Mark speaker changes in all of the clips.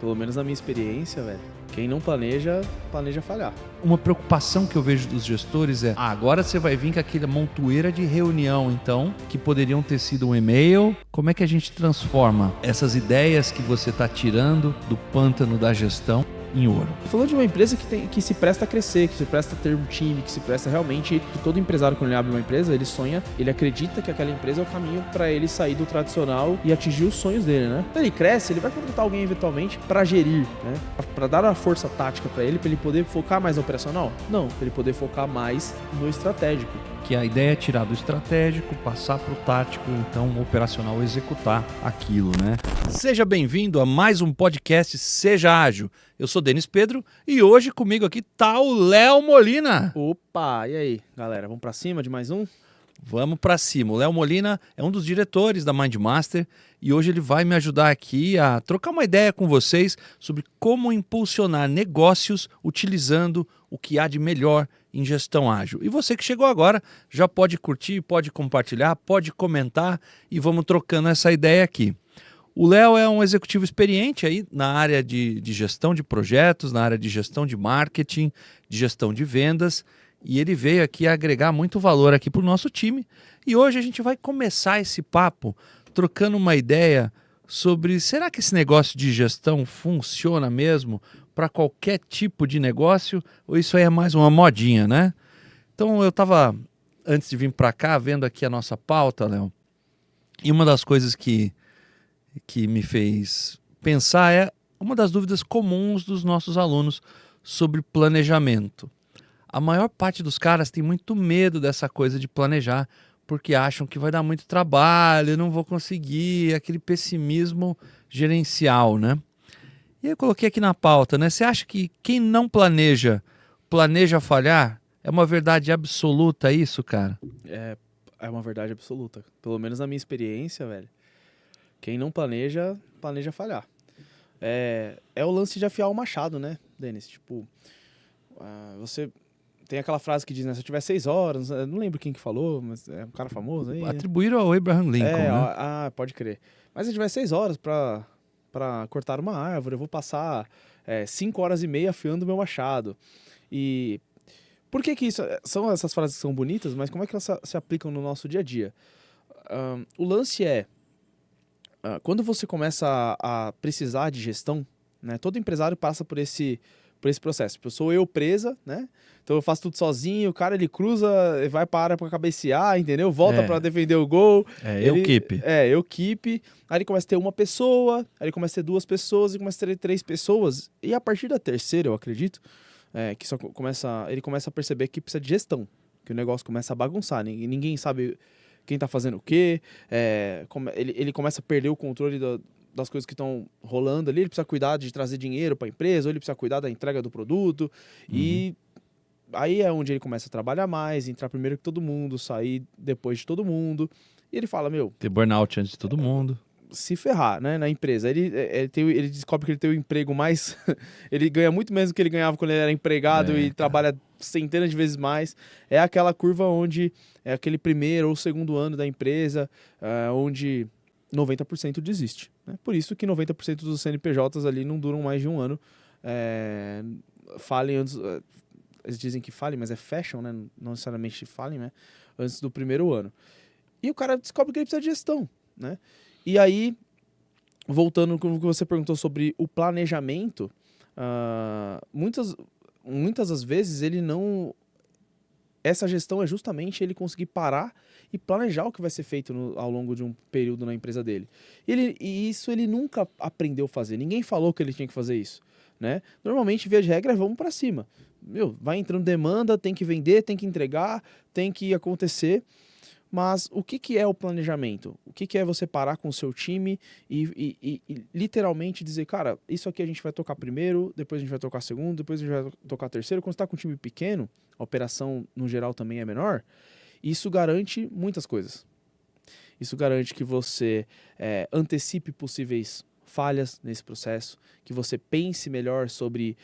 Speaker 1: Pelo menos na minha experiência, velho, quem não planeja, planeja falhar.
Speaker 2: Uma preocupação que eu vejo dos gestores é, agora você vai vir com aquela montoeira de reunião, então, que poderiam ter sido um e-mail. Como é que a gente transforma essas ideias que você está tirando do pântano da gestão em ouro?
Speaker 1: Falando de uma empresa que se presta a crescer, que se presta a ter um time, que se presta realmente... Que todo empresário, quando ele abre uma empresa, ele sonha, ele acredita que aquela empresa é o caminho para ele sair do tradicional e atingir os sonhos dele, né? Quando ele cresce, ele vai contratar alguém eventualmente para gerir, né? Para dar uma força tática para ele poder focar mais no operacional? Não, para ele poder focar mais no estratégico.
Speaker 2: Que a ideia é tirar do estratégico, passar para o tático, então o operacional executar aquilo, né? Seja bem-vindo a mais um podcast Seja Ágil. Eu sou Denis Pedro e hoje comigo aqui tá o Léo Molina.
Speaker 1: Opa, e aí, galera? Vamos para cima de mais um?
Speaker 2: Vamos para cima. O Léo Molina é um dos diretores da MindMaster e hoje ele vai me ajudar aqui a trocar uma ideia com vocês sobre como impulsionar negócios utilizando o que há de melhor em gestão ágil. E você que chegou agora já pode curtir, pode compartilhar, pode comentar e vamos trocando essa ideia aqui. O Léo é um executivo experiente aí na área de gestão de projetos, na área de gestão de marketing, de gestão de vendas, e ele veio aqui agregar muito valor aqui para o nosso time. E hoje a gente vai começar esse papo trocando uma ideia sobre será que esse negócio de gestão funciona mesmo para qualquer tipo de negócio ou isso aí é mais uma modinha, né? Então eu estava, antes de vir para cá, vendo aqui a nossa pauta, Léo, e uma das coisas que me fez pensar é uma das dúvidas comuns dos nossos alunos sobre planejamento. A maior parte dos caras tem muito medo dessa coisa de planejar, porque acham que vai dar muito trabalho, não vou conseguir, aquele pessimismo gerencial, né? E eu coloquei aqui na pauta, né? Você acha que quem não planeja falhar? É uma verdade absoluta isso, cara?
Speaker 1: É uma verdade absoluta. Pelo menos na minha experiência, velho. Quem não planeja, planeja falhar. É o lance de afiar o machado, né, Denis? Tipo, você tem aquela frase que diz, né? Se eu tiver 6 horas, eu não lembro quem que falou, mas é um cara famoso aí.
Speaker 2: Atribuíram ao Abraham Lincoln, né?
Speaker 1: Pode crer. Mas se eu tiver 6 horas pra cortar uma árvore, eu vou passar 5 horas e meia afiando o meu machado. E por que isso? São essas frases que são bonitas, mas como é que elas se aplicam no nosso dia a dia? O lance é, quando você começa a precisar de gestão, né, todo empresário passa por esse processo. Tipo, sou eu presa, né? Então eu faço tudo sozinho, o cara ele cruza, vai para a área para cabecear, entendeu? Volta para defender o gol.
Speaker 2: Eu keep.
Speaker 1: Eu keep. Aí ele começa a ter uma pessoa, aí ele começa a ter 2 pessoas, e começa a ter 3 pessoas. E a partir da terceira, eu acredito, que ele começa a perceber que precisa de gestão, que o negócio começa a bagunçar, ninguém sabe quem tá fazendo o quê, ele começa a perder o controle das coisas que estão rolando ali, ele precisa cuidar de trazer dinheiro para a empresa, ou ele precisa cuidar da entrega do produto, e aí é onde ele começa a trabalhar mais, entrar primeiro que todo mundo, sair depois de todo mundo, e ele fala, ter
Speaker 2: burnout antes de todo mundo.
Speaker 1: Se ferrar, né, na empresa. Ele descobre que ele tem o emprego mais... ele ganha muito menos do que ele ganhava quando ele era empregado e trabalha centenas de vezes mais. É aquela curva onde é aquele primeiro ou segundo ano da empresa, onde 90% desiste. Né? Por isso que 90% dos CNPJs ali não duram mais de um ano. Falem antes... Eles dizem que falem, mas fecham, né? Não necessariamente falem, né? Antes do primeiro ano. E o cara descobre que ele precisa de gestão, né? E aí, voltando com o que você perguntou sobre o planejamento, muitas das vezes ele não... Essa gestão é justamente ele conseguir parar e planejar o que vai ser feito ao longo de um período na empresa dele. E isso ele nunca aprendeu a fazer. Ninguém falou que ele tinha que fazer isso, né? Normalmente, via de regra, vamos para cima. Vai entrando demanda, tem que vender, tem que entregar, tem que acontecer. Mas o que é o planejamento? O que é você parar com o seu time e literalmente dizer, cara, isso aqui a gente vai tocar primeiro, depois a gente vai tocar segundo, depois a gente vai tocar terceiro. Quando você está com um time pequeno, a operação no geral também é menor, isso garante muitas coisas. Isso garante que você antecipe possíveis falhas nesse processo, que você pense melhor sobre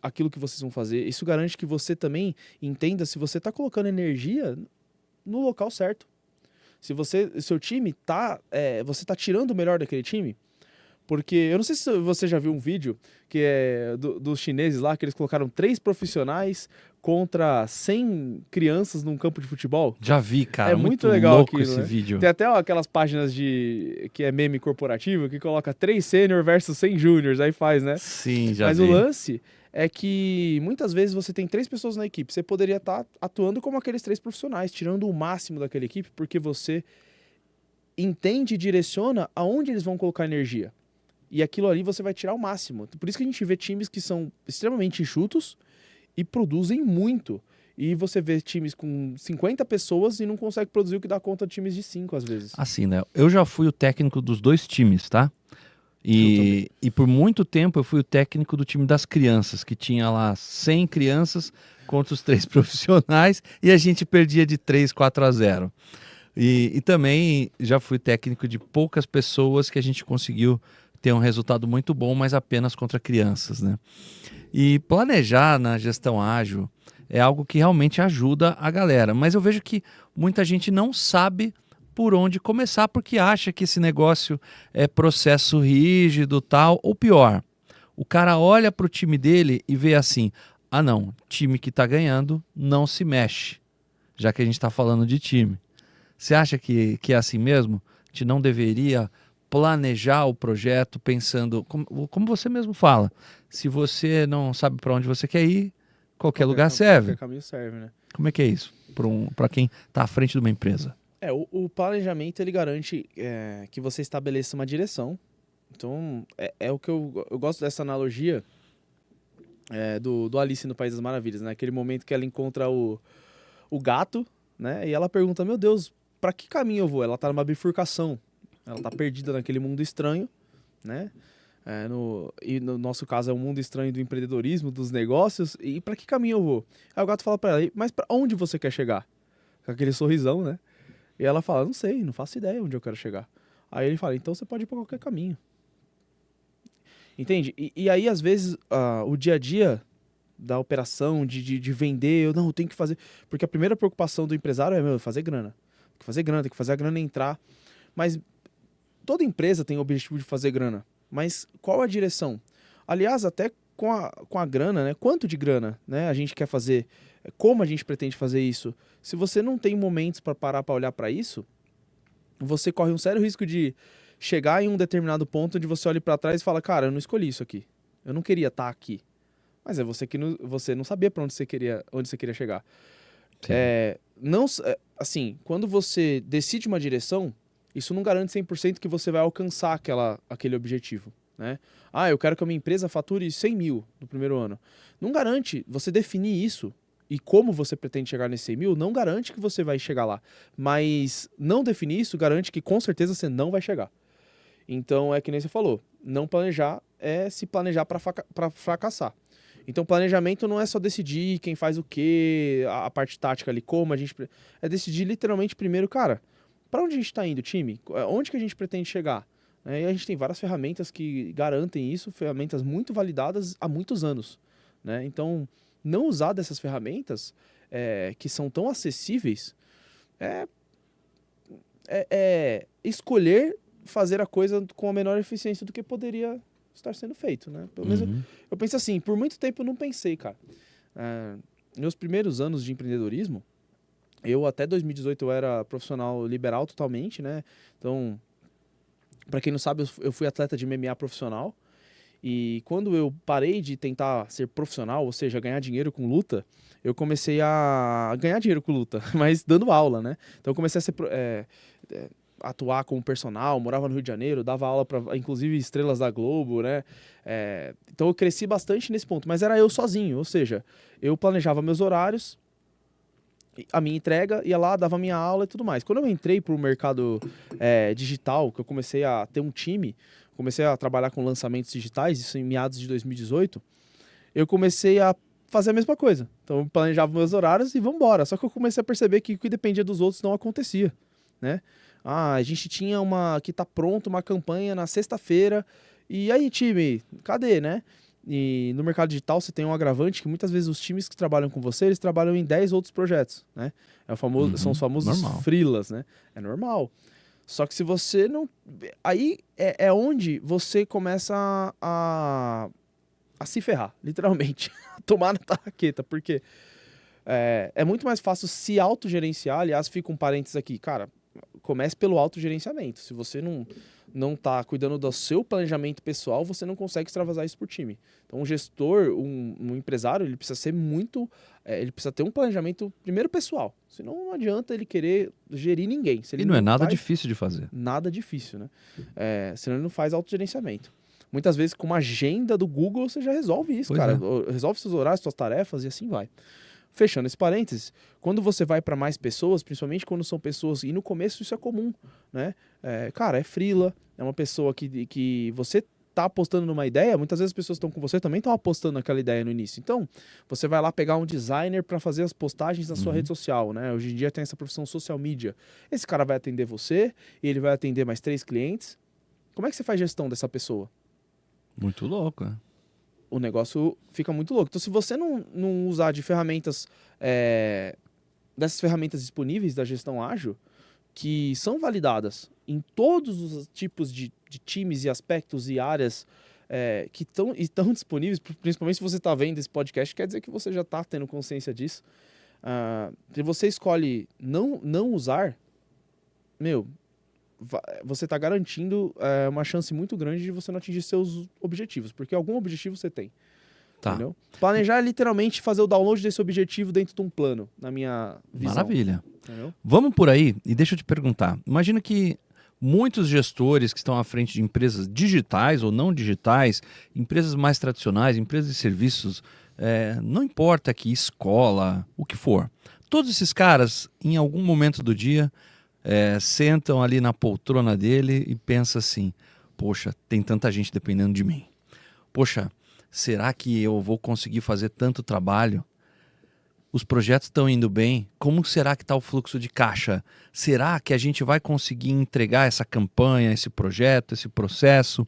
Speaker 1: aquilo que vocês vão fazer. Isso garante que você também entenda se você está colocando energia no local certo. Se seu time você está tirando o melhor daquele time, Porque eu não sei se você já viu um vídeo que é dos chineses lá, que eles colocaram 3 profissionais contra 100 crianças num campo de futebol.
Speaker 2: Já vi, cara.
Speaker 1: É muito legal
Speaker 2: louco
Speaker 1: aquilo,
Speaker 2: esse
Speaker 1: né?
Speaker 2: vídeo.
Speaker 1: Tem até aquelas páginas que é meme corporativo, que coloca 3 sênior versus 100 júniors, aí faz, né?
Speaker 2: Sim, já
Speaker 1: Mas
Speaker 2: vi.
Speaker 1: o lance é que muitas vezes você tem 3 pessoas na equipe, você poderia estar atuando como aqueles 3 profissionais, tirando o máximo daquela equipe, porque você entende e direciona aonde eles vão colocar energia. E aquilo ali você vai tirar o máximo. Por isso que a gente vê times que são extremamente enxutos e produzem muito. E você vê times com 50 pessoas e não consegue produzir o que dá conta de times de 5, às vezes.
Speaker 2: Assim, né? Eu já fui o técnico dos 2 times, tá? E por muito tempo eu fui o técnico do time das crianças, que tinha lá 100 crianças contra os 3 profissionais e a gente perdia de 3-4-0. E também já fui técnico de poucas pessoas que a gente conseguiu ter um resultado muito bom, mas apenas contra crianças, né? E planejar na gestão ágil é algo que realmente ajuda a galera, mas eu vejo que muita gente não sabe por onde começar porque acha que esse negócio é processo rígido, tal, ou pior, o cara olha para o time dele e vê assim, ah não, time que está ganhando não se mexe, já que a gente está falando de time. Você acha que é assim mesmo? A gente não deveria planejar o projeto pensando, como você mesmo fala, se você não sabe para onde você quer ir, qualquer lugar serve.
Speaker 1: Qualquer caminho serve, né?
Speaker 2: Como é que é isso para quem está à frente de uma empresa?
Speaker 1: O planejamento, ele garante que você estabeleça uma direção. Então, é o que eu gosto dessa analogia do Alice no País das Maravilhas, né? Aquele momento que ela encontra o gato, né? E ela pergunta, meu Deus, para que caminho eu vou? Ela tá numa bifurcação. Ela tá perdida naquele mundo estranho, né? E no nosso caso é um mundo estranho do empreendedorismo, dos negócios. E para que caminho eu vou? Aí o gato fala para ela, mas para onde você quer chegar? Com aquele sorrisão, né? E ela fala, não sei, não faço ideia onde eu quero chegar. Aí ele fala, então você pode ir para qualquer caminho. Entende? E aí, às vezes, o dia a dia da operação, de vender, eu tenho que fazer... Porque a primeira preocupação do empresário é, fazer grana. Tem que fazer grana, tem que fazer a grana entrar. Mas toda empresa tem o objetivo de fazer grana. Mas qual a direção? Aliás, até com a grana, né? Quanto de grana, né, a gente quer fazer? Como a gente pretende fazer isso? Se você não tem momentos para parar para olhar para isso, você corre um sério risco de chegar em um determinado ponto onde você olha para trás e fala, cara, eu não escolhi isso aqui. Eu não queria estar aqui. Mas é você que você não sabia para onde você queria chegar. Assim, quando você decide uma direção, isso não garante 100% que você vai alcançar aquele objetivo, né? Eu quero que a minha empresa fature 100 mil no primeiro ano. Não garante. Você definir isso e como você pretende chegar nesse 100 mil, não garante que você vai chegar lá. Mas não definir isso garante que com certeza você não vai chegar. Então é que nem você falou, não planejar é se planejar para fracassar. Então planejamento não é só decidir quem faz o quê, a parte tática ali, como a gente... É decidir literalmente primeiro, cara, para onde a gente está indo, time? Onde que a gente pretende chegar? E a gente tem várias ferramentas que garantem isso, ferramentas muito validadas há muitos anos, né? Então, não usar dessas ferramentas que são tão acessíveis é escolher fazer a coisa com a menor eficiência do que poderia estar sendo feito, né? Pelo menos eu penso assim, por muito tempo eu não pensei, cara. Meus primeiros anos de empreendedorismo, até 2018 eu era profissional liberal totalmente, né? Então, para quem não sabe, eu fui atleta de MMA profissional. E quando eu parei de tentar ser profissional, ou seja, ganhar dinheiro com luta, eu comecei a ganhar dinheiro com luta, mas dando aula, né? Então eu comecei a atuar como personal, morava no Rio de Janeiro, dava aula para, inclusive, estrelas da Globo, né? Então eu cresci bastante nesse ponto, mas era eu sozinho, ou seja, eu planejava meus horários, a minha entrega, ia lá, dava minha aula e tudo mais. Quando eu entrei para o mercado digital, que eu comecei a ter um time, comecei a trabalhar com lançamentos digitais, isso em meados de 2018, eu comecei a fazer a mesma coisa. Então eu planejava meus horários e vamos embora. Só que eu comecei a perceber que o que dependia dos outros não acontecia, né? A gente tinha que tá pronto uma campanha na sexta-feira, e aí, time, cadê, né? E no mercado digital você tem um agravante que muitas vezes os times que trabalham com você, eles trabalham em 10 outros projetos, né? São os famosos
Speaker 2: normal.
Speaker 1: freelas, né? É normal. Só que se você não... Aí é onde você começa a se ferrar, literalmente. Tomar na tarraqueta, porque é muito mais fácil se autogerenciar. Aliás, fica um parênteses aqui. Cara, comece pelo autogerenciamento. Se você não tá cuidando do seu planejamento pessoal, você não consegue extravasar isso por time. Então, um gestor, um empresário, ele precisa ser muito... ele precisa ter um planejamento, primeiro, pessoal. Senão não adianta ele querer gerir ninguém. Se ele
Speaker 2: E não é nada
Speaker 1: faz,
Speaker 2: difícil de fazer.
Speaker 1: nada difícil, né? Senão ele não faz autogerenciamento. Muitas vezes, com uma agenda do Google, você já resolve isso,
Speaker 2: Pois
Speaker 1: cara.
Speaker 2: é.
Speaker 1: Resolve seus horários, suas tarefas e assim vai. Fechando esse parênteses, quando você vai para mais pessoas, principalmente quando são pessoas, e no começo isso é comum, né? Cara, é freela, é uma pessoa que você tá apostando numa ideia, muitas vezes as pessoas estão com você também estão apostando naquela ideia no início. Então, você vai lá pegar um designer para fazer as postagens na sua rede social, né? Hoje em dia tem essa profissão social media. Esse cara vai atender você, e ele vai atender mais 3 clientes. Como é que você faz gestão dessa pessoa?
Speaker 2: Muito louco, né?
Speaker 1: O negócio fica muito louco. Então, se você não usar de ferramentas, dessas ferramentas disponíveis da gestão ágil, que são validadas em todos os tipos de times e aspectos e áreas que estão disponíveis, principalmente se você está vendo esse podcast, quer dizer que você já está tendo consciência disso. Se você escolhe não usar, você está garantindo uma chance muito grande de você não atingir seus objetivos, porque algum objetivo você tem.
Speaker 2: Tá.
Speaker 1: Entendeu? Planejar é literalmente fazer o download desse objetivo dentro de um plano, na minha visão.
Speaker 2: Maravilha.
Speaker 1: Entendeu?
Speaker 2: Vamos por aí e deixa eu te perguntar. Imagina que muitos gestores que estão à frente de empresas digitais ou não digitais, empresas mais tradicionais, empresas de serviços, não importa que escola, o que for. Todos esses caras, em algum momento do dia, sentam ali na poltrona dele e pensam assim, poxa, tem tanta gente dependendo de mim. Poxa, será que eu vou conseguir fazer tanto trabalho? Os projetos estão indo bem? Como será que está o fluxo de caixa? Será que a gente vai conseguir entregar essa campanha, esse projeto, esse processo?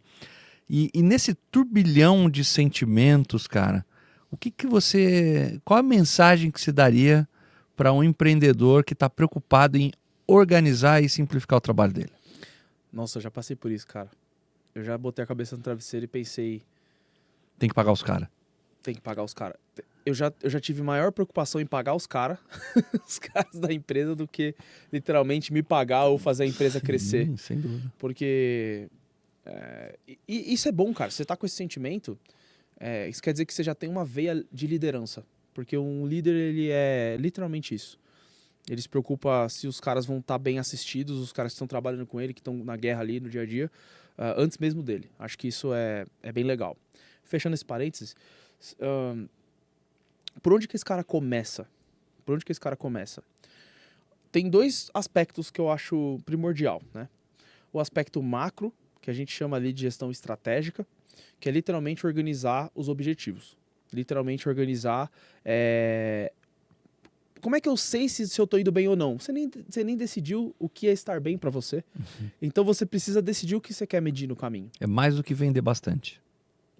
Speaker 2: E nesse turbilhão de sentimentos, cara, qual a mensagem que se daria para um empreendedor que está preocupado em organizar e simplificar o trabalho dele?
Speaker 1: Nossa, eu já passei por isso, cara. Eu já botei a cabeça no travesseiro e pensei,
Speaker 2: Tem que pagar os caras.
Speaker 1: tem que pagar os caras. Eu já tive maior preocupação em pagar os caras, os caras da empresa, do que literalmente me pagar ou fazer a empresa crescer.
Speaker 2: Sem dúvida.
Speaker 1: Porque isso é bom, cara. Você tá com esse sentimento, isso quer dizer que você já tem uma veia de liderança. Porque um líder, ele é literalmente isso. Ele se preocupa se os caras vão estar bem assistidos, os caras que estão trabalhando com ele, que estão na guerra ali no dia a dia, antes mesmo dele. Acho que isso é bem legal. Fechando esse parênteses, por onde que esse cara começa? Por onde que esse cara começa? Tem 2 aspectos que eu acho primordial, né? O aspecto macro, que a gente chama ali de gestão estratégica, que é literalmente organizar os objetivos. Literalmente organizar... Como é que eu sei se eu tô indo bem ou não? Você nem decidiu o que é estar bem para você. Então você precisa decidir o que você quer medir no caminho.
Speaker 2: É mais do que vender bastante.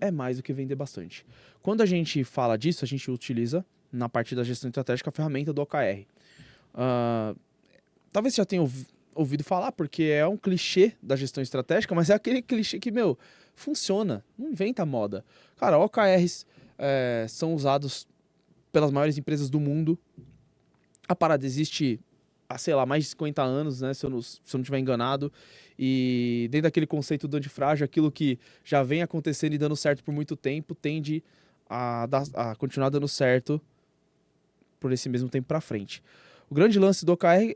Speaker 1: É mais do que vender bastante. Quando a gente fala disso, a gente utiliza, na parte da gestão estratégica, a ferramenta do OKR. Talvez você já tenha ouvido falar, porque é um clichê da gestão estratégica, mas é aquele clichê que, funciona. Não inventa moda. Cara, OKRs são usados pelas maiores empresas do mundo. A parada existe há, sei lá, mais de 50 anos, né? Se eu não estiver enganado. E dentro daquele conceito do antifrágil, aquilo que já vem acontecendo e dando certo por muito tempo, tende a continuar dando certo por esse mesmo tempo para frente. O grande lance do OKR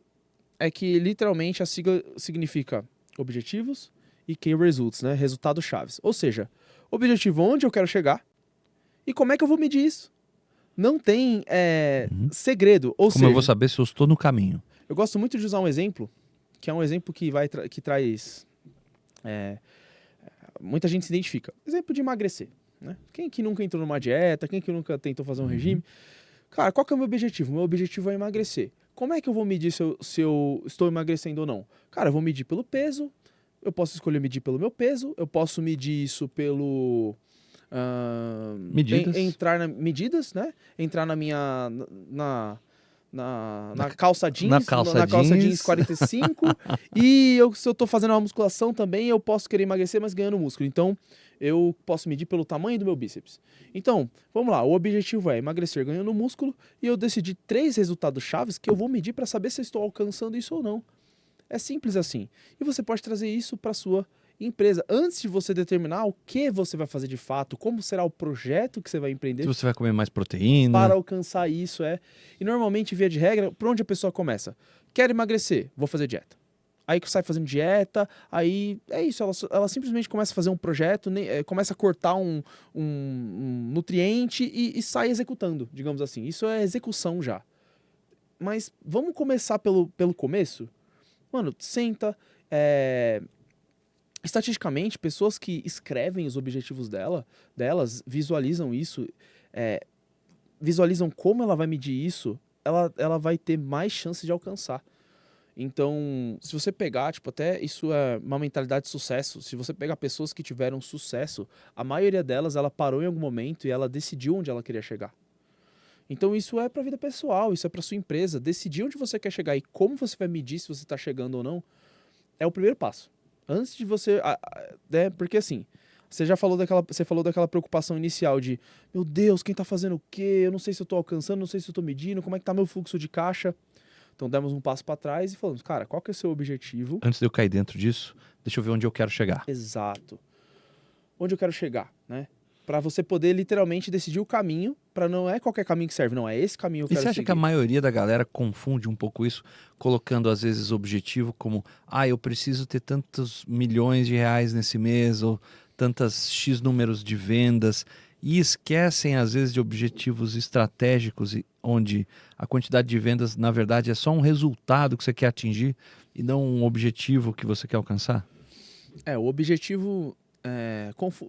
Speaker 1: é que, literalmente, a sigla significa objetivos e Key Results, né? Resultados chaves. Ou seja, objetivo onde eu quero chegar e como é que eu vou medir isso. Não tem segredo. Ou
Speaker 2: Como eu vou saber se eu estou no caminho?
Speaker 1: Eu gosto muito de usar um exemplo, que é um exemplo que traz... muita gente se identifica. Exemplo de emagrecer, né? Quem que nunca entrou numa dieta? Quem que nunca tentou fazer um regime? Cara, qual que é o meu objetivo? Meu objetivo é emagrecer. Como é que eu vou medir se eu estou emagrecendo ou não? Cara, eu vou medir pelo peso, eu posso escolher medir pelo meu peso, eu posso medir isso pelo...
Speaker 2: medidas.
Speaker 1: Entrar medidas, né? Entrar na minha na calça jeans,
Speaker 2: na calça
Speaker 1: jeans
Speaker 2: jeans
Speaker 1: 45, e se eu tô fazendo uma musculação também, eu posso querer emagrecer, mas ganhando músculo. Então, eu posso medir pelo tamanho do meu bíceps. Então, vamos lá, o objetivo é emagrecer ganhando músculo, e eu decidi 3 resultados chaves que eu vou medir para saber se eu estou alcançando isso ou não. É simples assim. E você pode trazer isso para sua empresa. Antes de você determinar o que você vai fazer de fato, como será o projeto que você vai empreender,
Speaker 2: se você vai comer mais proteína.
Speaker 1: para alcançar isso, E normalmente, via de regra, por onde a pessoa começa? Quero emagrecer, vou fazer dieta. Aí sai fazendo dieta, aí é isso, ela simplesmente começa a fazer um projeto, começa a cortar um nutriente e sai executando, digamos assim. Isso é execução já. Mas vamos começar pelo começo? Mano, senta. Estatisticamente, pessoas que escrevem os objetivos delas visualizam isso, visualizam como ela vai medir isso, ela vai ter mais chance de alcançar. Então, se você pegar, tipo, até isso é uma mentalidade de sucesso. Se você pegar pessoas que tiveram sucesso, a maioria delas, ela parou em algum momento e ela decidiu onde ela queria chegar. Então, isso é para a vida pessoal, isso é para sua empresa. Decidir onde você quer chegar e como você vai medir se você está chegando ou não, é o primeiro passo. Antes de você... porque assim, você falou daquela preocupação inicial de, meu Deus, quem tá fazendo o quê? Eu não sei se eu tô alcançando, não sei se eu tô medindo, como é que tá meu fluxo de caixa? Então demos um passo para trás e falamos, cara, qual que é o seu objetivo?
Speaker 2: Antes de eu cair dentro disso, deixa eu ver onde eu quero chegar.
Speaker 1: Exato. Onde eu quero chegar, né? Para você poder literalmente decidir o caminho, para não é qualquer caminho que serve, não, é esse caminho que eu quero seguir.
Speaker 2: E você acha que a maioria da galera confunde um pouco isso, colocando às vezes o objetivo como, eu preciso ter tantos milhões de reais nesse mês, ou tantas X números de vendas, e esquecem às vezes de objetivos estratégicos, onde a quantidade de vendas, na verdade, é só um resultado que você quer atingir e não um objetivo que você quer alcançar?
Speaker 1: O objetivo...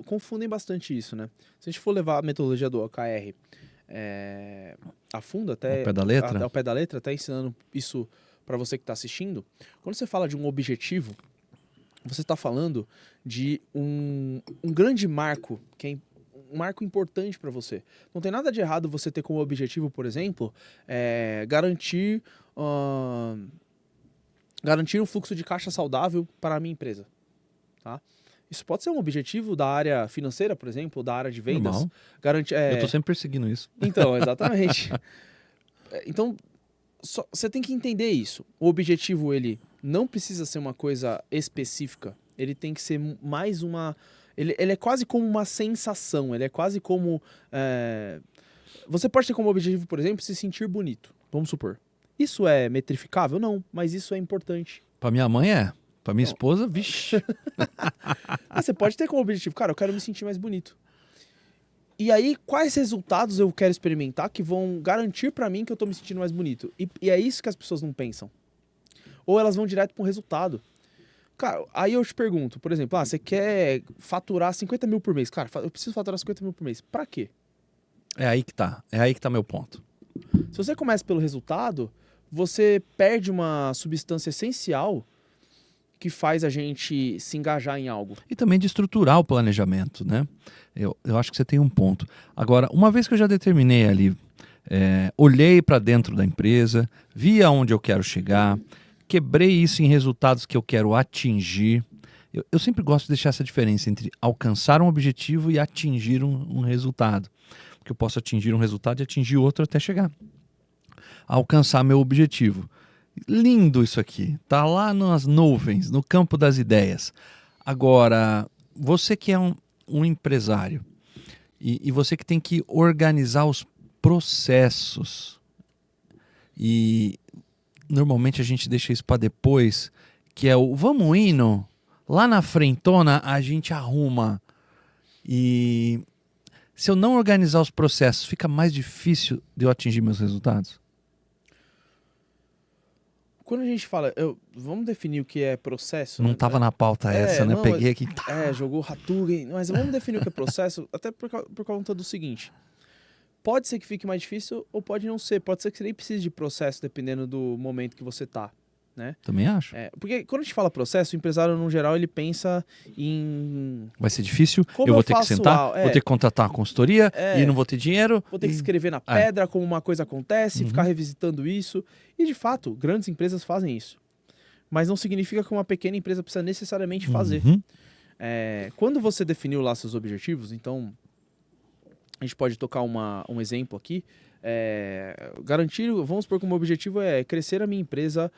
Speaker 1: confundem bastante isso, né? Se a gente for levar a metodologia do OKR a fundo, até
Speaker 2: ao pé da letra?
Speaker 1: Ao pé da letra, até ensinando isso para você que está assistindo, quando você fala de um objetivo, você está falando de um grande marco, que é um marco importante para você. Não tem nada de errado você ter como objetivo, por exemplo, garantir um fluxo de caixa saudável para a minha empresa, tá? Isso pode ser um objetivo da área financeira, por exemplo, da área de vendas.
Speaker 2: Normal.
Speaker 1: Garantir,
Speaker 2: Eu estou sempre perseguindo isso.
Speaker 1: Então, exatamente. Então, você tem que entender isso. O objetivo, ele não precisa ser uma coisa específica. Ele tem que ser mais uma... Ele é quase como uma sensação. Ele é quase como... Você pode ter como objetivo, por exemplo, se sentir bonito. Vamos supor. Isso é metrificável? Não, mas isso é importante.
Speaker 2: Para minha mãe é. Para minha esposa, vixe.
Speaker 1: Você pode ter como objetivo, cara, eu quero me sentir mais bonito. E aí, quais resultados eu quero experimentar que vão garantir pra mim que eu tô me sentindo mais bonito? E é isso que as pessoas não pensam. Ou elas vão direto pra um resultado. Cara, aí eu te pergunto, por exemplo, você quer faturar 50 mil por mês. Cara, eu preciso faturar 50 mil por mês. Pra quê?
Speaker 2: É aí que tá meu ponto.
Speaker 1: Se você começa pelo resultado, você perde uma substância essencial que faz a gente se engajar em algo.
Speaker 2: E também de estruturar o planejamento, né? Eu acho que você tem um ponto. Agora, uma vez que eu já determinei ali, olhei para dentro da empresa, vi aonde eu quero chegar, quebrei isso em resultados que eu quero atingir. Eu sempre gosto de deixar essa diferença entre alcançar um objetivo e atingir um resultado. Porque eu posso atingir um resultado e atingir outro até chegar a alcançar meu objetivo. Lindo isso aqui, tá lá nas nuvens, no campo das ideias. Agora, você que é um empresário e você que tem que organizar os processos, e normalmente a gente deixa isso para depois, que é o vamos indo, lá na frentona a gente arruma. E se eu não organizar os processos, fica mais difícil de eu atingir meus resultados?
Speaker 1: Quando a gente fala, vamos definir o que é processo.
Speaker 2: Não estava na pauta essa, né?
Speaker 1: Não,
Speaker 2: peguei aqui.
Speaker 1: Jogou Hadouken. Mas vamos definir o que é processo, até por conta do seguinte. Pode ser que fique mais difícil ou pode não ser. Pode ser que você nem precise de processo, dependendo do momento que você tá. né?
Speaker 2: Também acho.
Speaker 1: Porque quando a gente fala processo, o empresário, no geral, ele pensa em...
Speaker 2: Vai ser difícil,
Speaker 1: Como
Speaker 2: eu vou
Speaker 1: eu
Speaker 2: ter que
Speaker 1: faço
Speaker 2: sentar, vou ter que contratar uma consultoria e não vou ter dinheiro.
Speaker 1: Vou ter que escrever na
Speaker 2: É.
Speaker 1: pedra como uma coisa acontece,
Speaker 2: Uhum.
Speaker 1: ficar revisitando isso. E, de fato, grandes empresas fazem isso. Mas não significa que uma pequena empresa precisa necessariamente fazer.
Speaker 2: Uhum.
Speaker 1: Quando você definiu lá seus objetivos, então a gente pode tocar um exemplo aqui. Vamos supor que o meu objetivo é crescer a minha empresa.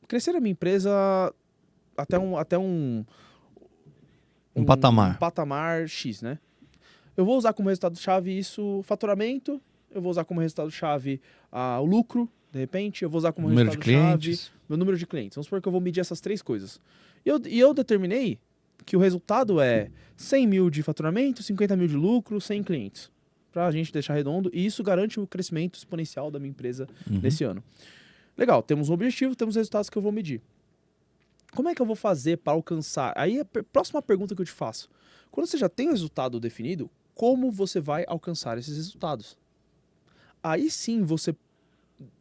Speaker 1: Crescer a minha empresa até um
Speaker 2: patamar.
Speaker 1: Um patamar X, né? Eu vou usar como resultado-chave isso, faturamento. Eu vou usar como resultado-chave o lucro, de repente. Eu vou usar como
Speaker 2: Número de
Speaker 1: resultado-chave
Speaker 2: clientes.
Speaker 1: meu número de clientes. Vamos supor que eu vou medir essas 3 coisas. E eu determinei que o resultado é 100 mil de faturamento, 50 mil de lucro, 100 clientes. Pra gente deixar redondo. E isso garante o crescimento exponencial da minha empresa nesse ano. Legal, temos um objetivo, temos resultados que eu vou medir. Como é que eu vou fazer para alcançar? Aí a próxima pergunta que eu te faço. Quando você já tem o resultado definido, como você vai alcançar esses resultados? Aí sim você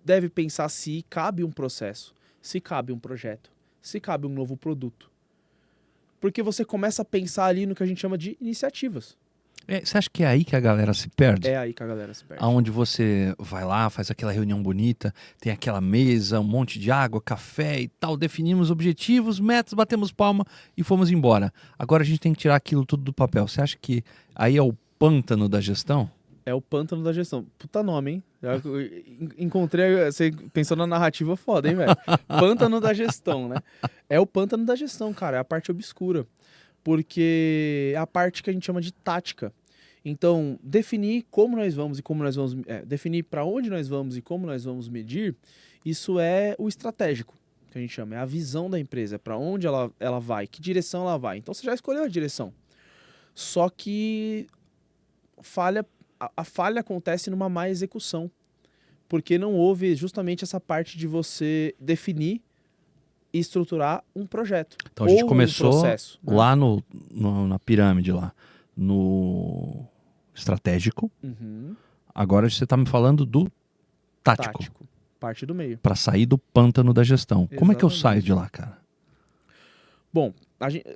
Speaker 1: deve pensar se cabe um processo, se cabe um projeto, se cabe um novo produto. Porque você começa a pensar ali no que a gente chama de iniciativas.
Speaker 2: Você acha que é aí que a galera se perde?
Speaker 1: É aí que a galera se perde.
Speaker 2: Aonde você vai lá, faz aquela reunião bonita, tem aquela mesa, um monte de água, café e tal, definimos objetivos, metas, batemos palma e fomos embora. Agora a gente tem que tirar aquilo tudo do papel. Você acha que aí é o pântano da gestão?
Speaker 1: É o pântano da gestão. Puta nome, hein? Já encontrei, você pensou na narrativa foda, hein, velho? Pântano da gestão, né? É o pântano da gestão, cara, é a parte obscura. Porque é a parte que a gente chama de tática. Então, definir como nós vamos e como nós vamos... definir para onde nós vamos e como nós vamos medir, isso é o estratégico, que a gente chama. É a visão da empresa, para onde ela vai, que direção ela vai. Então, você já escolheu a direção. Só que a falha acontece numa má execução. Porque não houve justamente essa parte de você definir e estruturar um projeto.
Speaker 2: Então a gente
Speaker 1: ou
Speaker 2: começou
Speaker 1: um processo, né?
Speaker 2: lá na pirâmide, lá no estratégico.
Speaker 1: Uhum.
Speaker 2: Agora você está me falando do tático.
Speaker 1: Parte do meio.
Speaker 2: Para sair do pântano da gestão. Como é que eu
Speaker 1: Exatamente.
Speaker 2: saio de lá, cara?
Speaker 1: Bom,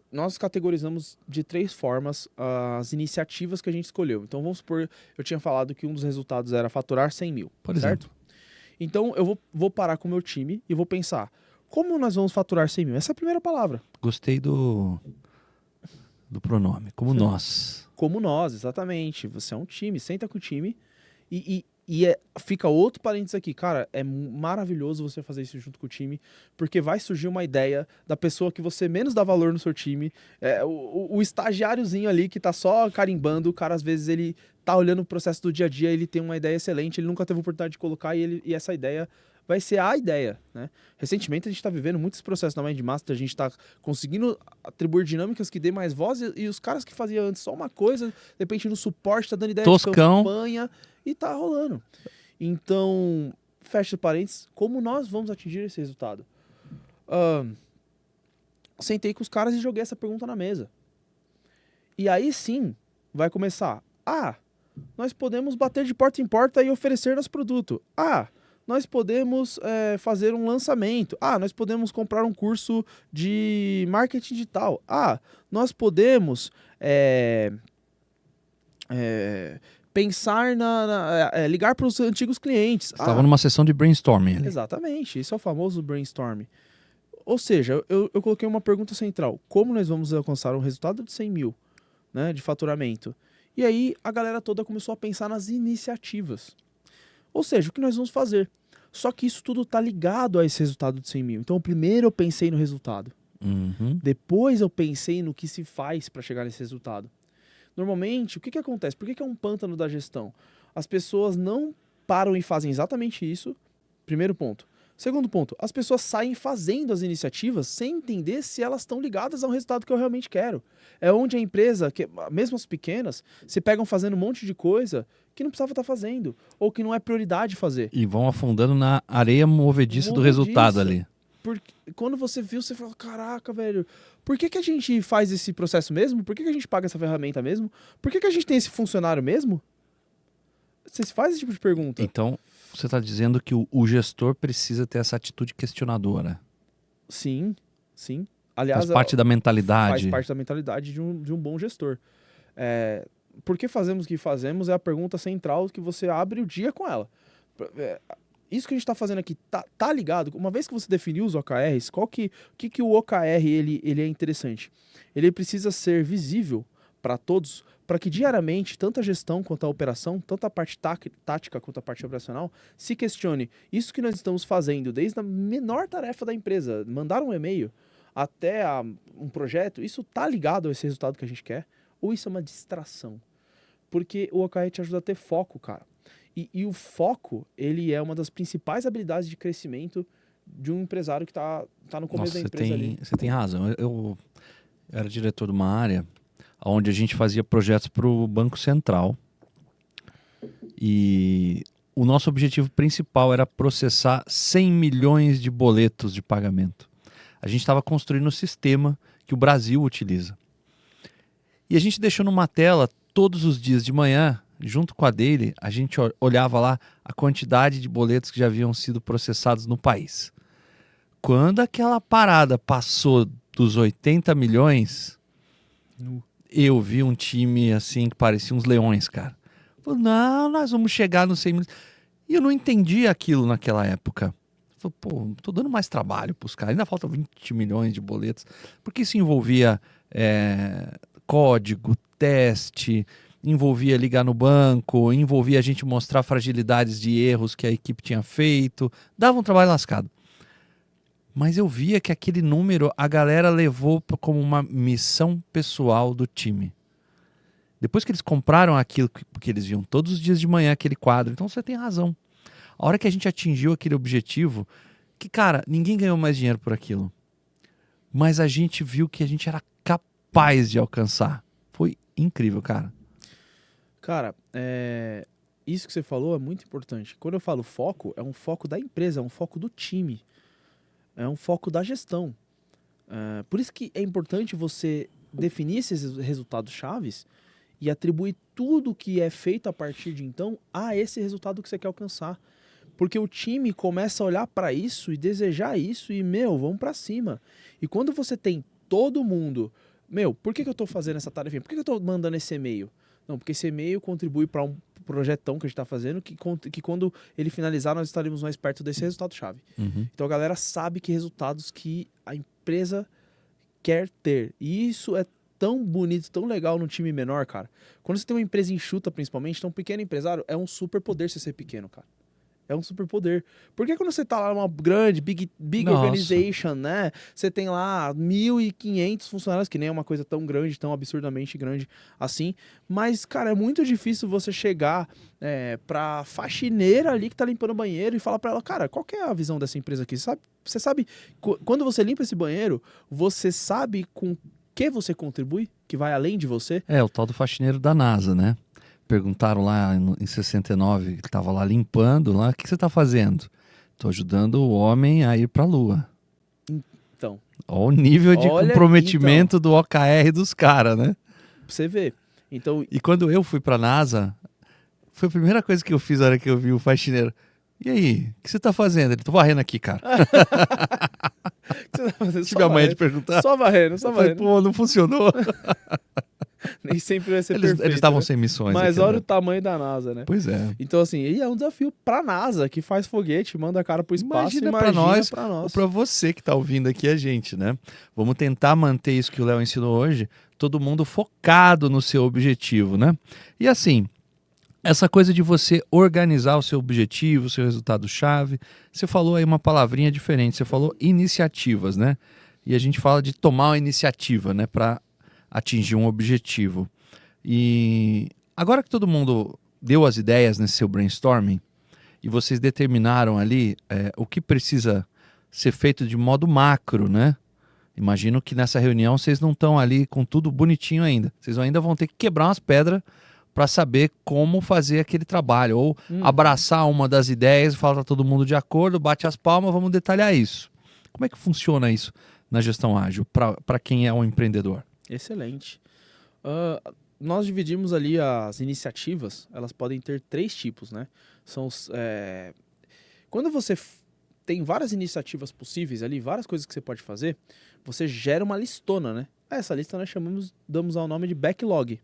Speaker 1: nós categorizamos de 3 formas as iniciativas que a gente escolheu. Então vamos supor, eu tinha falado que um dos resultados era faturar 100 mil,
Speaker 2: Por
Speaker 1: certo?
Speaker 2: exemplo.
Speaker 1: Então eu vou parar com o meu time e vou pensar, como nós vamos faturar 100 mil? Essa é a primeira palavra.
Speaker 2: Gostei do pronome. Como nós.
Speaker 1: Como nós, exatamente. Você é um time, senta com o time e fica outro parênteses aqui. Cara, é maravilhoso você fazer isso junto com o time, porque vai surgir uma ideia da pessoa que você menos dá valor no seu time. O estagiáriozinho ali que tá só carimbando, o cara às vezes ele tá olhando o processo do dia a dia, ele tem uma ideia excelente, ele nunca teve oportunidade de colocar e essa ideia vai ser a ideia, né? Recentemente a gente está vivendo muitos processos na Mindmaster, a gente está conseguindo atribuir dinâmicas que dê mais voz e os caras que faziam antes só uma coisa, de repente no suporte tá dando ideia
Speaker 2: Toscão.
Speaker 1: de campanha e tá rolando. Então, fecha parênteses, como nós vamos atingir esse resultado? Sentei com os caras e joguei essa pergunta na mesa. E aí sim, vai começar. Nós podemos bater de porta em porta e oferecer nosso produto. Nós podemos fazer um lançamento. Nós podemos comprar um curso de marketing digital. Nós podemos pensar ligar para os antigos clientes.
Speaker 2: Você estava numa sessão de brainstorming ali.
Speaker 1: Exatamente, isso é o famoso brainstorming. Ou seja, eu coloquei uma pergunta central. Como nós vamos alcançar um resultado de 100 mil, né, de faturamento? E aí a galera toda começou a pensar nas iniciativas. Ou seja, o que nós vamos fazer? Só que isso tudo está ligado a esse resultado de 100 mil. Então, primeiro eu pensei no resultado.
Speaker 2: Uhum.
Speaker 1: Depois eu pensei no que se faz para chegar nesse resultado. Normalmente, o que acontece? Por que é um pântano da gestão? As pessoas não param e fazem exatamente isso. Primeiro ponto. Segundo ponto, as pessoas saem fazendo as iniciativas sem entender se elas estão ligadas ao resultado que eu realmente quero. É onde a empresa, mesmo as pequenas, se pegam fazendo um monte de coisa que não precisava estar fazendo, ou que não é prioridade fazer.
Speaker 2: E vão afundando na areia movediça do resultado ali.
Speaker 1: Porque quando você viu, você fala, caraca, velho, por que a gente faz esse processo mesmo? Por que a gente paga essa ferramenta mesmo? Por que a gente tem esse funcionário mesmo? Você faz esse tipo de pergunta.
Speaker 2: Então, você está dizendo que o gestor precisa ter essa atitude questionadora.
Speaker 1: Sim, sim. Aliás,
Speaker 2: Faz parte da mentalidade.
Speaker 1: faz parte da mentalidade de um bom gestor. Por que fazemos o que fazemos é a pergunta central que você abre o dia com ela. Isso que a gente está fazendo aqui, tá ligado? Uma vez que você definiu os OKRs, o que o OKR ele é interessante? Ele precisa ser visível para todos, para que diariamente, tanto a gestão quanto a operação, tanto a parte tática quanto a parte operacional, se questione isso que nós estamos fazendo, desde a menor tarefa da empresa, mandar um e-mail até um projeto, isso tá ligado a esse resultado que a gente quer? Ou isso é uma distração? Porque o OKR te ajuda a ter foco, cara. E o foco, ele é uma das principais habilidades de crescimento de um empresário que tá no começo da empresa ali.
Speaker 2: Você tem razão. Eu era diretor de uma área onde a gente fazia projetos para o Banco Central. E o nosso objetivo principal era processar 100 milhões de boletos de pagamento. A gente estava construindo um sistema que o Brasil utiliza. E a gente deixou numa tela todos os dias de manhã, junto com a dele, a gente olhava lá a quantidade de boletos que já haviam sido processados no país. Quando aquela parada passou dos 80 milhões, eu vi um time assim que parecia uns leões, cara. Falei, não, nós vamos chegar nos 100 milhões. E eu não entendi aquilo naquela época. Falei, pô, tô dando mais trabalho pros caras. Ainda faltam 20 milhões de boletos. Porque isso envolvia código, teste, envolvia ligar no banco, envolvia a gente mostrar fragilidades de erros que a equipe tinha feito. Dava um trabalho lascado. Mas eu via que aquele número a galera levou como uma missão pessoal do time. Depois que eles compraram aquilo, porque eles viam todos os dias de manhã aquele quadro, então você tem razão. A hora que a gente atingiu aquele objetivo, que, cara, ninguém ganhou mais dinheiro por aquilo. Mas a gente viu que a gente era capaz de alcançar. Foi incrível, cara.
Speaker 1: Cara, isso que você falou é muito importante. Quando eu falo foco, é um foco da empresa, é um foco do time. É um foco da gestão. Por isso que é importante você definir esses resultados chaves e atribuir tudo que é feito a partir de então a esse resultado que você quer alcançar. Porque o time começa a olhar para isso e desejar isso e, vamos para cima. E quando você tem todo mundo, por que eu tô fazendo essa tarefa? Por que eu tô mandando esse e-mail? Não, porque esse e-mail contribui para um projetão que a gente está fazendo, que quando ele finalizar, nós estaremos mais perto desse resultado-chave.
Speaker 2: Uhum.
Speaker 1: Então a galera sabe que resultados que a empresa quer ter. E isso é tão bonito, tão legal num time menor, cara. Quando você tem uma empresa enxuta, principalmente, então um pequeno empresário é um super poder você ser pequeno, cara. É um super poder. Porque quando você tá lá numa grande, big organization, né? Você tem lá 1.500 funcionários, que nem é uma coisa tão grande, tão absurdamente grande assim. Mas, cara, é muito difícil você chegar pra faxineira ali que tá limpando o banheiro e falar pra ela, cara, qual que é a visão dessa empresa aqui? Você sabe, quando você limpa esse banheiro, você sabe com que você contribui? Que vai além de você?
Speaker 2: O tal do faxineiro da NASA, né? Perguntaram lá em 69, ele estava lá limpando, lá, o que você está fazendo? Estou ajudando o homem a ir para a Lua.
Speaker 1: Então.
Speaker 2: Olha o nível de comprometimento do OKR dos caras, né?
Speaker 1: Pra você ver. Então...
Speaker 2: E quando eu fui para a NASA, foi a primeira coisa que eu fiz na hora que eu vi o faxineiro. E aí, o que você está fazendo? Ele, tô varrendo aqui, cara.
Speaker 1: O que você tá fazendo?
Speaker 2: Tive a manhã de perguntar.
Speaker 1: Só varrendo.
Speaker 2: Falei, pô, não funcionou.
Speaker 1: Nem sempre vai ser perfeito.
Speaker 2: Eles estavam sem missões.
Speaker 1: Mas olha o tamanho da NASA, né?
Speaker 2: Pois é.
Speaker 1: Então, assim, é um desafio pra NASA, que faz foguete, manda a cara pro espaço.
Speaker 2: Imagina pra nós ou pra você que tá ouvindo aqui a gente, né? Vamos tentar manter isso que o Léo ensinou hoje, todo mundo focado no seu objetivo, né? E assim, essa coisa de você organizar o seu objetivo, o seu resultado-chave, você falou aí uma palavrinha diferente, você falou iniciativas, né? E a gente fala de tomar uma iniciativa, né? Pra atingir um objetivo. E agora que todo mundo deu as ideias nesse seu brainstorming e vocês determinaram ali o que precisa ser feito de modo macro, né? Imagino que nessa reunião vocês não estão ali com tudo bonitinho ainda. Vocês ainda vão ter que quebrar umas pedras para saber como fazer aquele trabalho. Ou abraçar uma das ideias, falar para todo mundo de acordo, bate as palmas, vamos detalhar isso. Como é que funciona isso na gestão ágil para quem é um empreendedor?
Speaker 1: Excelente. nós dividimos ali as iniciativas, elas podem ter 3 tipos, né? Quando você tem várias iniciativas possíveis ali, várias coisas que você pode fazer, você gera uma listona, né? Essa lista nós damos ao nome de backlog.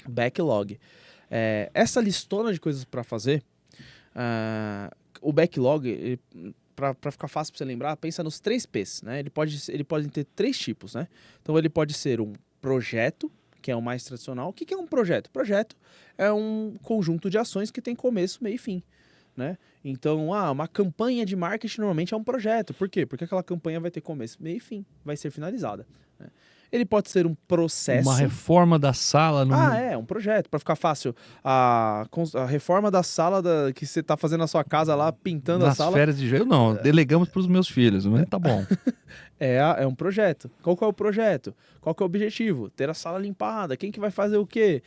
Speaker 1: Backlog. Essa listona de coisas para fazer, o backlog, para ficar fácil para você lembrar, pensa nos 3 P's, né? Ele pode ter 3 tipos, né? Então ele pode ser um projeto, que é o mais tradicional. O que é um projeto? Projeto é um conjunto de ações que tem começo, meio e fim, né? Então, uma campanha de marketing normalmente é um projeto. Por quê? Porque aquela campanha vai ter começo, meio e fim, vai ser finalizada, né? Ele pode ser um processo.
Speaker 2: Uma reforma da sala.
Speaker 1: Um projeto, para ficar fácil. A reforma da sala que você está fazendo na sua casa lá, pintando a sala.
Speaker 2: Nas férias de jeito, não. Delegamos para os meus filhos, mas tá bom.
Speaker 1: É um projeto. Qual que é o projeto? Qual que é o objetivo? Ter a sala limpada. Quem que vai fazer o quê?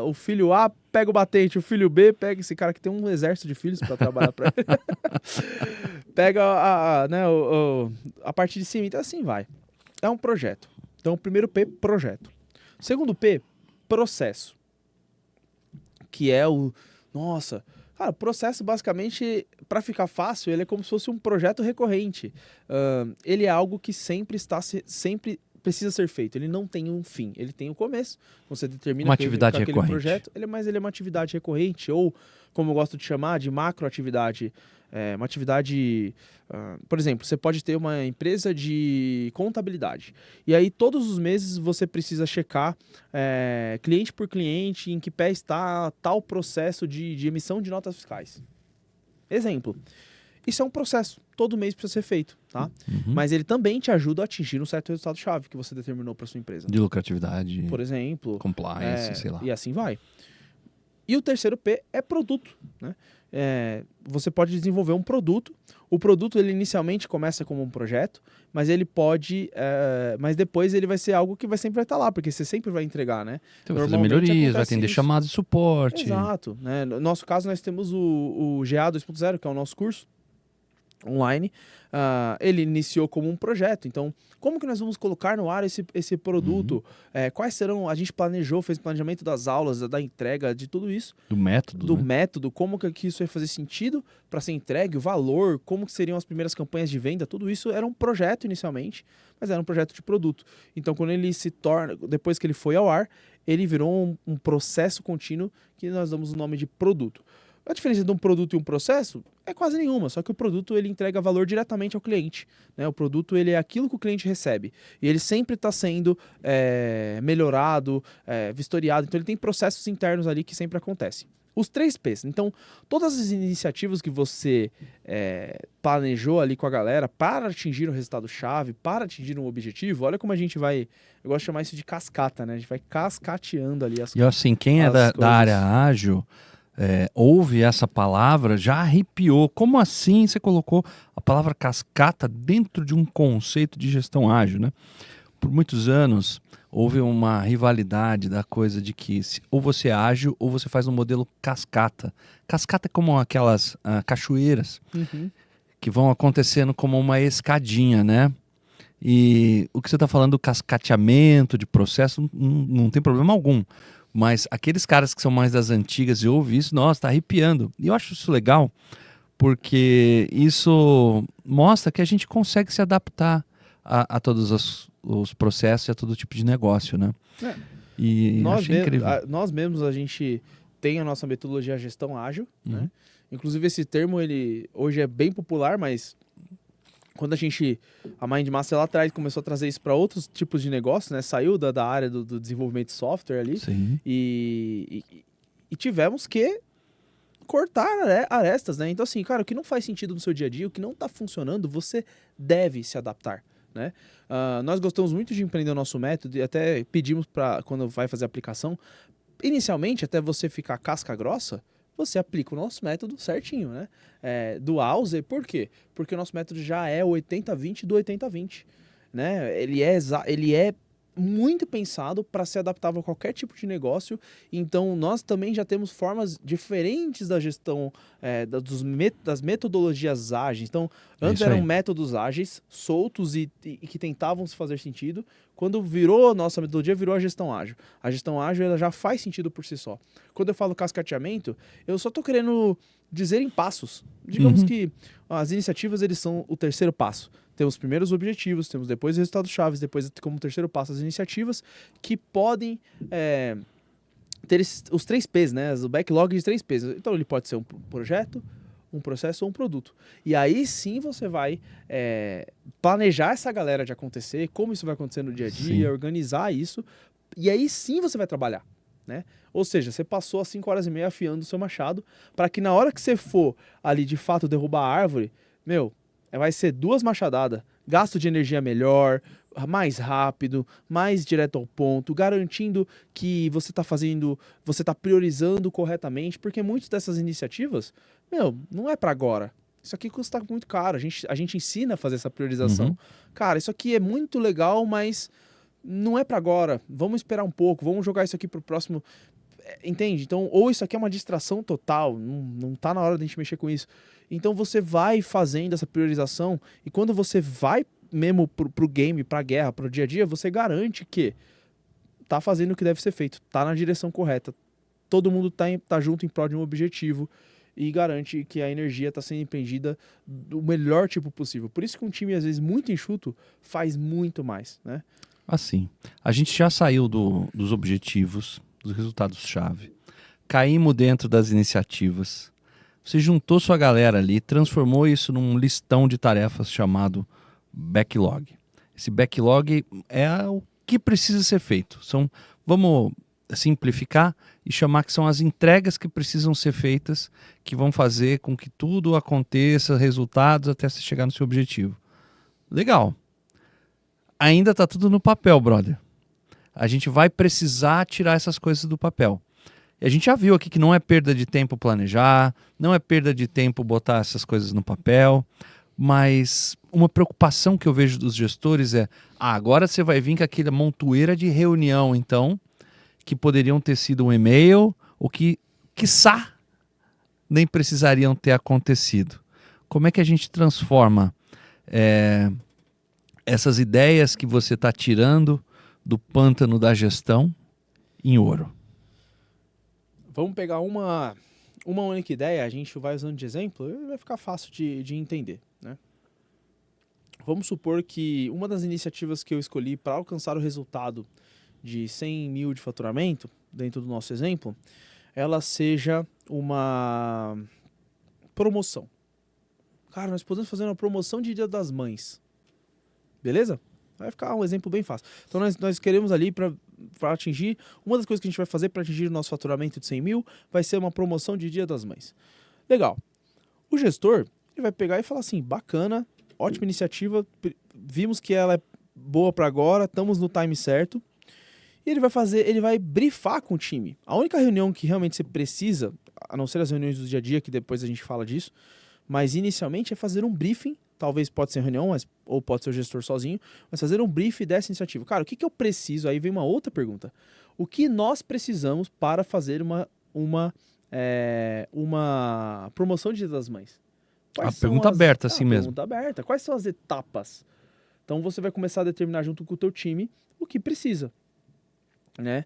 Speaker 1: O filho A pega o batente, o filho B pega esse cara que tem um exército de filhos para trabalhar para ele. Pega a parte de cima. Então assim vai. É um projeto. Então, o primeiro P, projeto. O segundo P, processo. Que é Nossa, cara, processo basicamente, para ficar fácil, ele é como se fosse um projeto recorrente. Ele é algo que sempre precisa ser feito. Ele não tem um fim, ele tem um começo. Você determina
Speaker 2: uma atividade
Speaker 1: aquele
Speaker 2: recorrente.
Speaker 1: Projeto, mas ele é uma atividade recorrente, ou, como eu gosto de chamar, de macroatividade. Uma atividade, por exemplo, você pode ter uma empresa de contabilidade. E aí, todos os meses, você precisa checar, cliente por cliente, em que pé está tal processo de emissão de notas fiscais. Exemplo. Isso é um processo, todo mês precisa ser feito, tá? Mas ele também te ajuda a atingir um certo resultado-chave que você determinou para sua empresa.
Speaker 2: De lucratividade.
Speaker 1: Por exemplo.
Speaker 2: Compliance, sei lá.
Speaker 1: E assim vai. E o terceiro P é produto, né? Você pode desenvolver um produto. O produto, ele inicialmente começa como um projeto, mas ele pode... mas depois ele vai ser algo que sempre vai estar lá, porque você sempre vai entregar, né?
Speaker 2: Então vai fazer melhorias, vai atender chamadas de suporte.
Speaker 1: Exato, né? No nosso caso, nós temos o GA 2.0, que é o nosso curso online. Ele iniciou como um projeto. Então, como que nós vamos colocar no ar esse produto? Quais serão... A gente fez planejamento das aulas, da entrega, de tudo isso.
Speaker 2: Do método.
Speaker 1: Do método, como que isso ia fazer sentido para ser entregue, o valor, como que seriam as primeiras campanhas de venda, tudo isso era um projeto inicialmente, mas era um projeto de produto. Então, quando ele se torna... Depois que ele foi ao ar, ele virou um processo contínuo que nós damos o nome de produto. A diferença de um produto e um processo é quase nenhuma, só que o produto ele entrega valor diretamente ao cliente, né? O produto ele é aquilo que o cliente recebe e ele sempre está sendo melhorado, vistoriado, então ele tem processos internos ali que sempre acontecem. Os 3 P's. Então, todas as iniciativas que você planejou ali com a galera para atingir um resultado-chave, para atingir um objetivo, olha como a gente vai... Eu gosto de chamar isso de cascata, né? A gente vai cascateando ali as coisas.
Speaker 2: E assim, quem é da área ágil... ouve essa palavra, já arrepiou. Como assim você colocou a palavra cascata dentro de um conceito de gestão ágil, né? Por muitos anos, houve uma rivalidade da coisa de que ou você é ágil ou você faz um modelo cascata. Cascata é como aquelas cachoeiras que vão acontecendo como uma escadinha, né? E o que você está falando do cascateamento de processo não tem problema algum. Mas aqueles caras que são mais das antigas e ouvem isso, nossa, tá arrepiando. E eu acho isso legal, porque isso mostra que a gente consegue se adaptar a todos os processos e a todo tipo de negócio, né? E achei incrível.
Speaker 1: Nós mesmos, a gente tem a nossa metodologia gestão ágil, né? Inclusive esse termo, ele hoje é bem popular, mas... Quando a MindMaster lá atrás começou a trazer isso para outros tipos de negócio, né? Saiu da área do desenvolvimento de software ali.
Speaker 2: Sim.
Speaker 1: E tivemos que cortar arestas, né? Então assim, cara, o que não faz sentido no seu dia a dia, o que não está funcionando, você deve se adaptar, né? Nós gostamos muito de empreender o nosso método e até pedimos para, quando vai fazer a aplicação, inicialmente, até você ficar casca grossa, você aplica o nosso método certinho, né? Do A ao Z. Por quê? Porque o nosso método já é o 80-20 do 80-20, né? Ele é muito pensado para ser adaptável a qualquer tipo de negócio. Então, nós também já temos formas diferentes da gestão, das metodologias ágeis. Então, antes
Speaker 2: isso aí.
Speaker 1: eram métodos ágeis, soltos e que tentavam se fazer sentido. Quando virou a nossa metodologia, virou a gestão ágil. A gestão ágil ela já faz sentido por si só. Quando eu falo cascateamento, eu só estou querendo dizer em passos. Digamos que as iniciativas eles são o terceiro passo. Temos primeiro os objetivos, temos depois os resultados chaves, depois como terceiro passo as iniciativas que podem ter os 3 P's, né? O backlog de 3 P's. Então ele pode ser um projeto, um processo ou um produto. E aí sim você vai planejar essa galera de acontecer, como isso vai acontecer no dia a dia,
Speaker 2: Sim.
Speaker 1: organizar isso, e aí sim você vai trabalhar, né? Ou seja, você passou as 5 horas e meia afiando o seu machado para que na hora que você for ali de fato derrubar a árvore, vai ser 2 machadadas, gasto de energia melhor, mais rápido, mais direto ao ponto, garantindo que você está priorizando corretamente, porque muitas dessas iniciativas, não é para agora. Isso aqui custa muito caro, a gente ensina a fazer essa priorização. Cara, isso aqui é muito legal, mas não é para agora, vamos esperar um pouco, vamos jogar isso aqui pro próximo... Entende? Então, ou isso aqui é uma distração total, não tá na hora de a gente mexer com isso. Então você vai fazendo essa priorização e quando você vai mesmo pro game, pra guerra, pro dia a dia, você garante que tá fazendo o que deve ser feito, tá na direção correta. Todo mundo tá junto em prol de um objetivo e garante que a energia tá sendo empreendida do melhor tipo possível. Por isso que um time, às vezes, muito enxuto, faz muito mais, né?
Speaker 2: Assim, a gente já saiu dos objetivos, dos resultados-chave. Caímos dentro das iniciativas. Você juntou sua galera ali, transformou isso num listão de tarefas chamado backlog. Esse backlog é o que precisa ser feito. Vamos simplificar e chamar que são as entregas que precisam ser feitas, que vão fazer com que tudo aconteça, resultados até você chegar no seu objetivo. Legal. Ainda está tudo no papel, brother. A gente vai precisar tirar essas coisas do papel. E a gente já viu aqui que não é perda de tempo planejar, não é perda de tempo botar essas coisas no papel, mas uma preocupação que eu vejo dos gestores é agora você vai vir com aquela montoeira de reunião, então, que poderiam ter sido um e-mail ou que, quiçá, nem precisariam ter acontecido. Como é que a gente transforma essas ideias que você está tirando do pântano da gestão em ouro?
Speaker 1: Vamos pegar uma única ideia, a gente vai usando de exemplo e vai ficar fácil de entender, né? Vamos supor que uma das iniciativas que eu escolhi para alcançar o resultado de 100 mil de faturamento, dentro do nosso exemplo, ela seja uma promoção. Cara, nós podemos fazer uma promoção de Dia das Mães. Beleza? Vai ficar um exemplo bem fácil. Então nós queremos ali para atingir, uma das coisas que a gente vai fazer para atingir o nosso faturamento de 100 mil vai ser uma promoção de Dia das Mães. Legal. O gestor ele vai pegar e falar assim, bacana, ótima iniciativa, vimos que ela é boa para agora, estamos no time certo. E ele vai brifar com o time. A única reunião que realmente você precisa, a não ser as reuniões do dia a dia, que depois a gente fala disso, mas inicialmente é fazer um briefing. Talvez pode ser reunião, ou pode ser o gestor sozinho, mas fazer um briefing dessa iniciativa. Cara, o que eu preciso? Aí vem uma outra pergunta. O que nós precisamos para fazer uma promoção de Dia das Mães?
Speaker 2: Pergunta aberta, assim mesmo.
Speaker 1: Pergunta aberta. Quais são as etapas? Então você vai começar a determinar junto com o teu time o que precisa, né?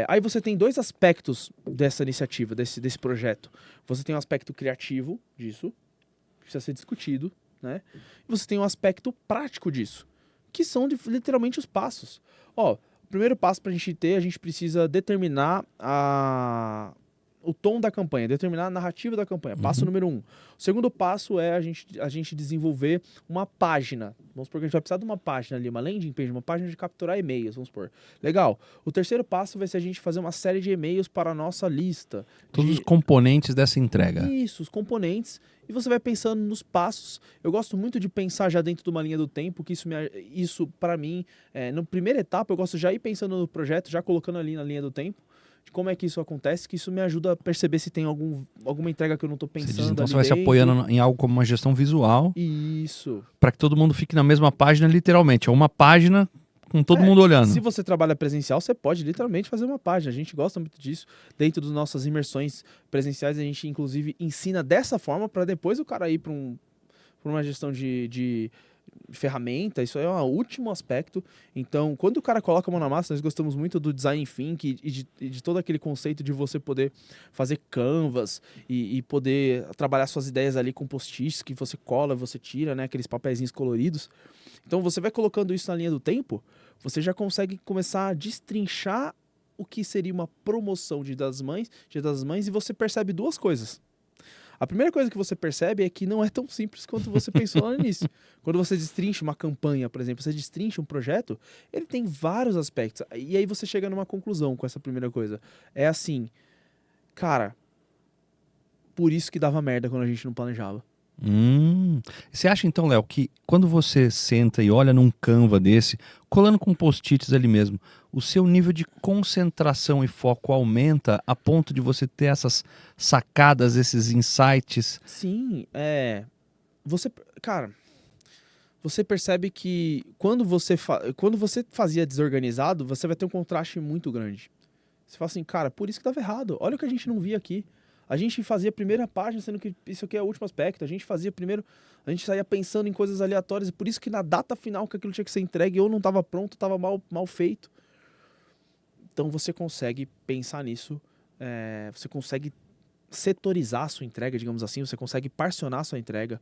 Speaker 1: Aí você tem 2 aspectos dessa iniciativa, desse projeto. Você tem um aspecto criativo disso, que precisa ser discutido, né? E você tem um aspecto prático disso, que são literalmente os passos. O primeiro passo para a gente precisa determinar o tom da campanha, determinar a narrativa da campanha. Passo número 1. O segundo passo é a gente desenvolver uma página. Vamos supor que a gente vai precisar de uma página ali, uma landing page, uma página de capturar e-mails, vamos supor. Legal. O terceiro passo vai ser a gente fazer uma série de e-mails para a nossa lista.
Speaker 2: Todos os componentes dessa entrega.
Speaker 1: Isso, os componentes. E você vai pensando nos passos. Eu gosto muito de pensar já dentro de uma linha do tempo, que isso para mim, na primeira etapa, eu gosto de já ir pensando no projeto, já colocando ali na linha do tempo, de como é que isso acontece, que isso me ajuda a perceber se tem alguma entrega que eu não estou pensando.
Speaker 2: Então você vai se apoiando em algo como uma gestão visual.
Speaker 1: Isso.
Speaker 2: Para que todo mundo fique na mesma página, literalmente. É uma página com todo mundo olhando.
Speaker 1: Se você trabalha presencial, você pode literalmente fazer uma página. A gente gosta muito disso. Dentro das nossas imersões presenciais, a gente inclusive ensina dessa forma para depois o cara ir para uma gestão de ferramenta. Isso é um último aspecto. Então, quando o cara coloca a mão na massa, nós gostamos muito do design thinking e de todo aquele conceito de você poder fazer canvas e poder trabalhar suas ideias ali com post-its que você cola, você tira, né, aqueles papeizinhos coloridos. Então, você vai colocando isso na linha do tempo, você já consegue começar a destrinchar o que seria uma promoção de Dia das Mães, e você percebe duas coisas. A primeira coisa que você percebe é que não é tão simples quanto você pensou lá no início. Quando você destrincha uma campanha, por exemplo, você destrincha um projeto, ele tem vários aspectos. E aí você chega numa conclusão com essa primeira coisa. É assim, cara, por isso que dava merda quando a gente não planejava.
Speaker 2: Você acha então, Léo, que quando você senta e olha num Canva desse, colando com post-its ali mesmo, o seu nível de concentração e foco aumenta a ponto de você ter essas sacadas, esses insights?
Speaker 1: Sim, cara, você percebe que quando você fazia desorganizado, você vai ter um contraste muito grande. Você fala assim, cara, por isso que dava errado. Olha o que a gente não via aqui. A gente fazia a primeira página, sendo que isso aqui é o último aspecto. A gente saía pensando em coisas aleatórias, e por isso que na data final que aquilo tinha que ser entregue, ou não estava pronto, estava mal feito. Então você consegue pensar nisso, você consegue setorizar a sua entrega, digamos assim, você consegue parcionar a sua entrega,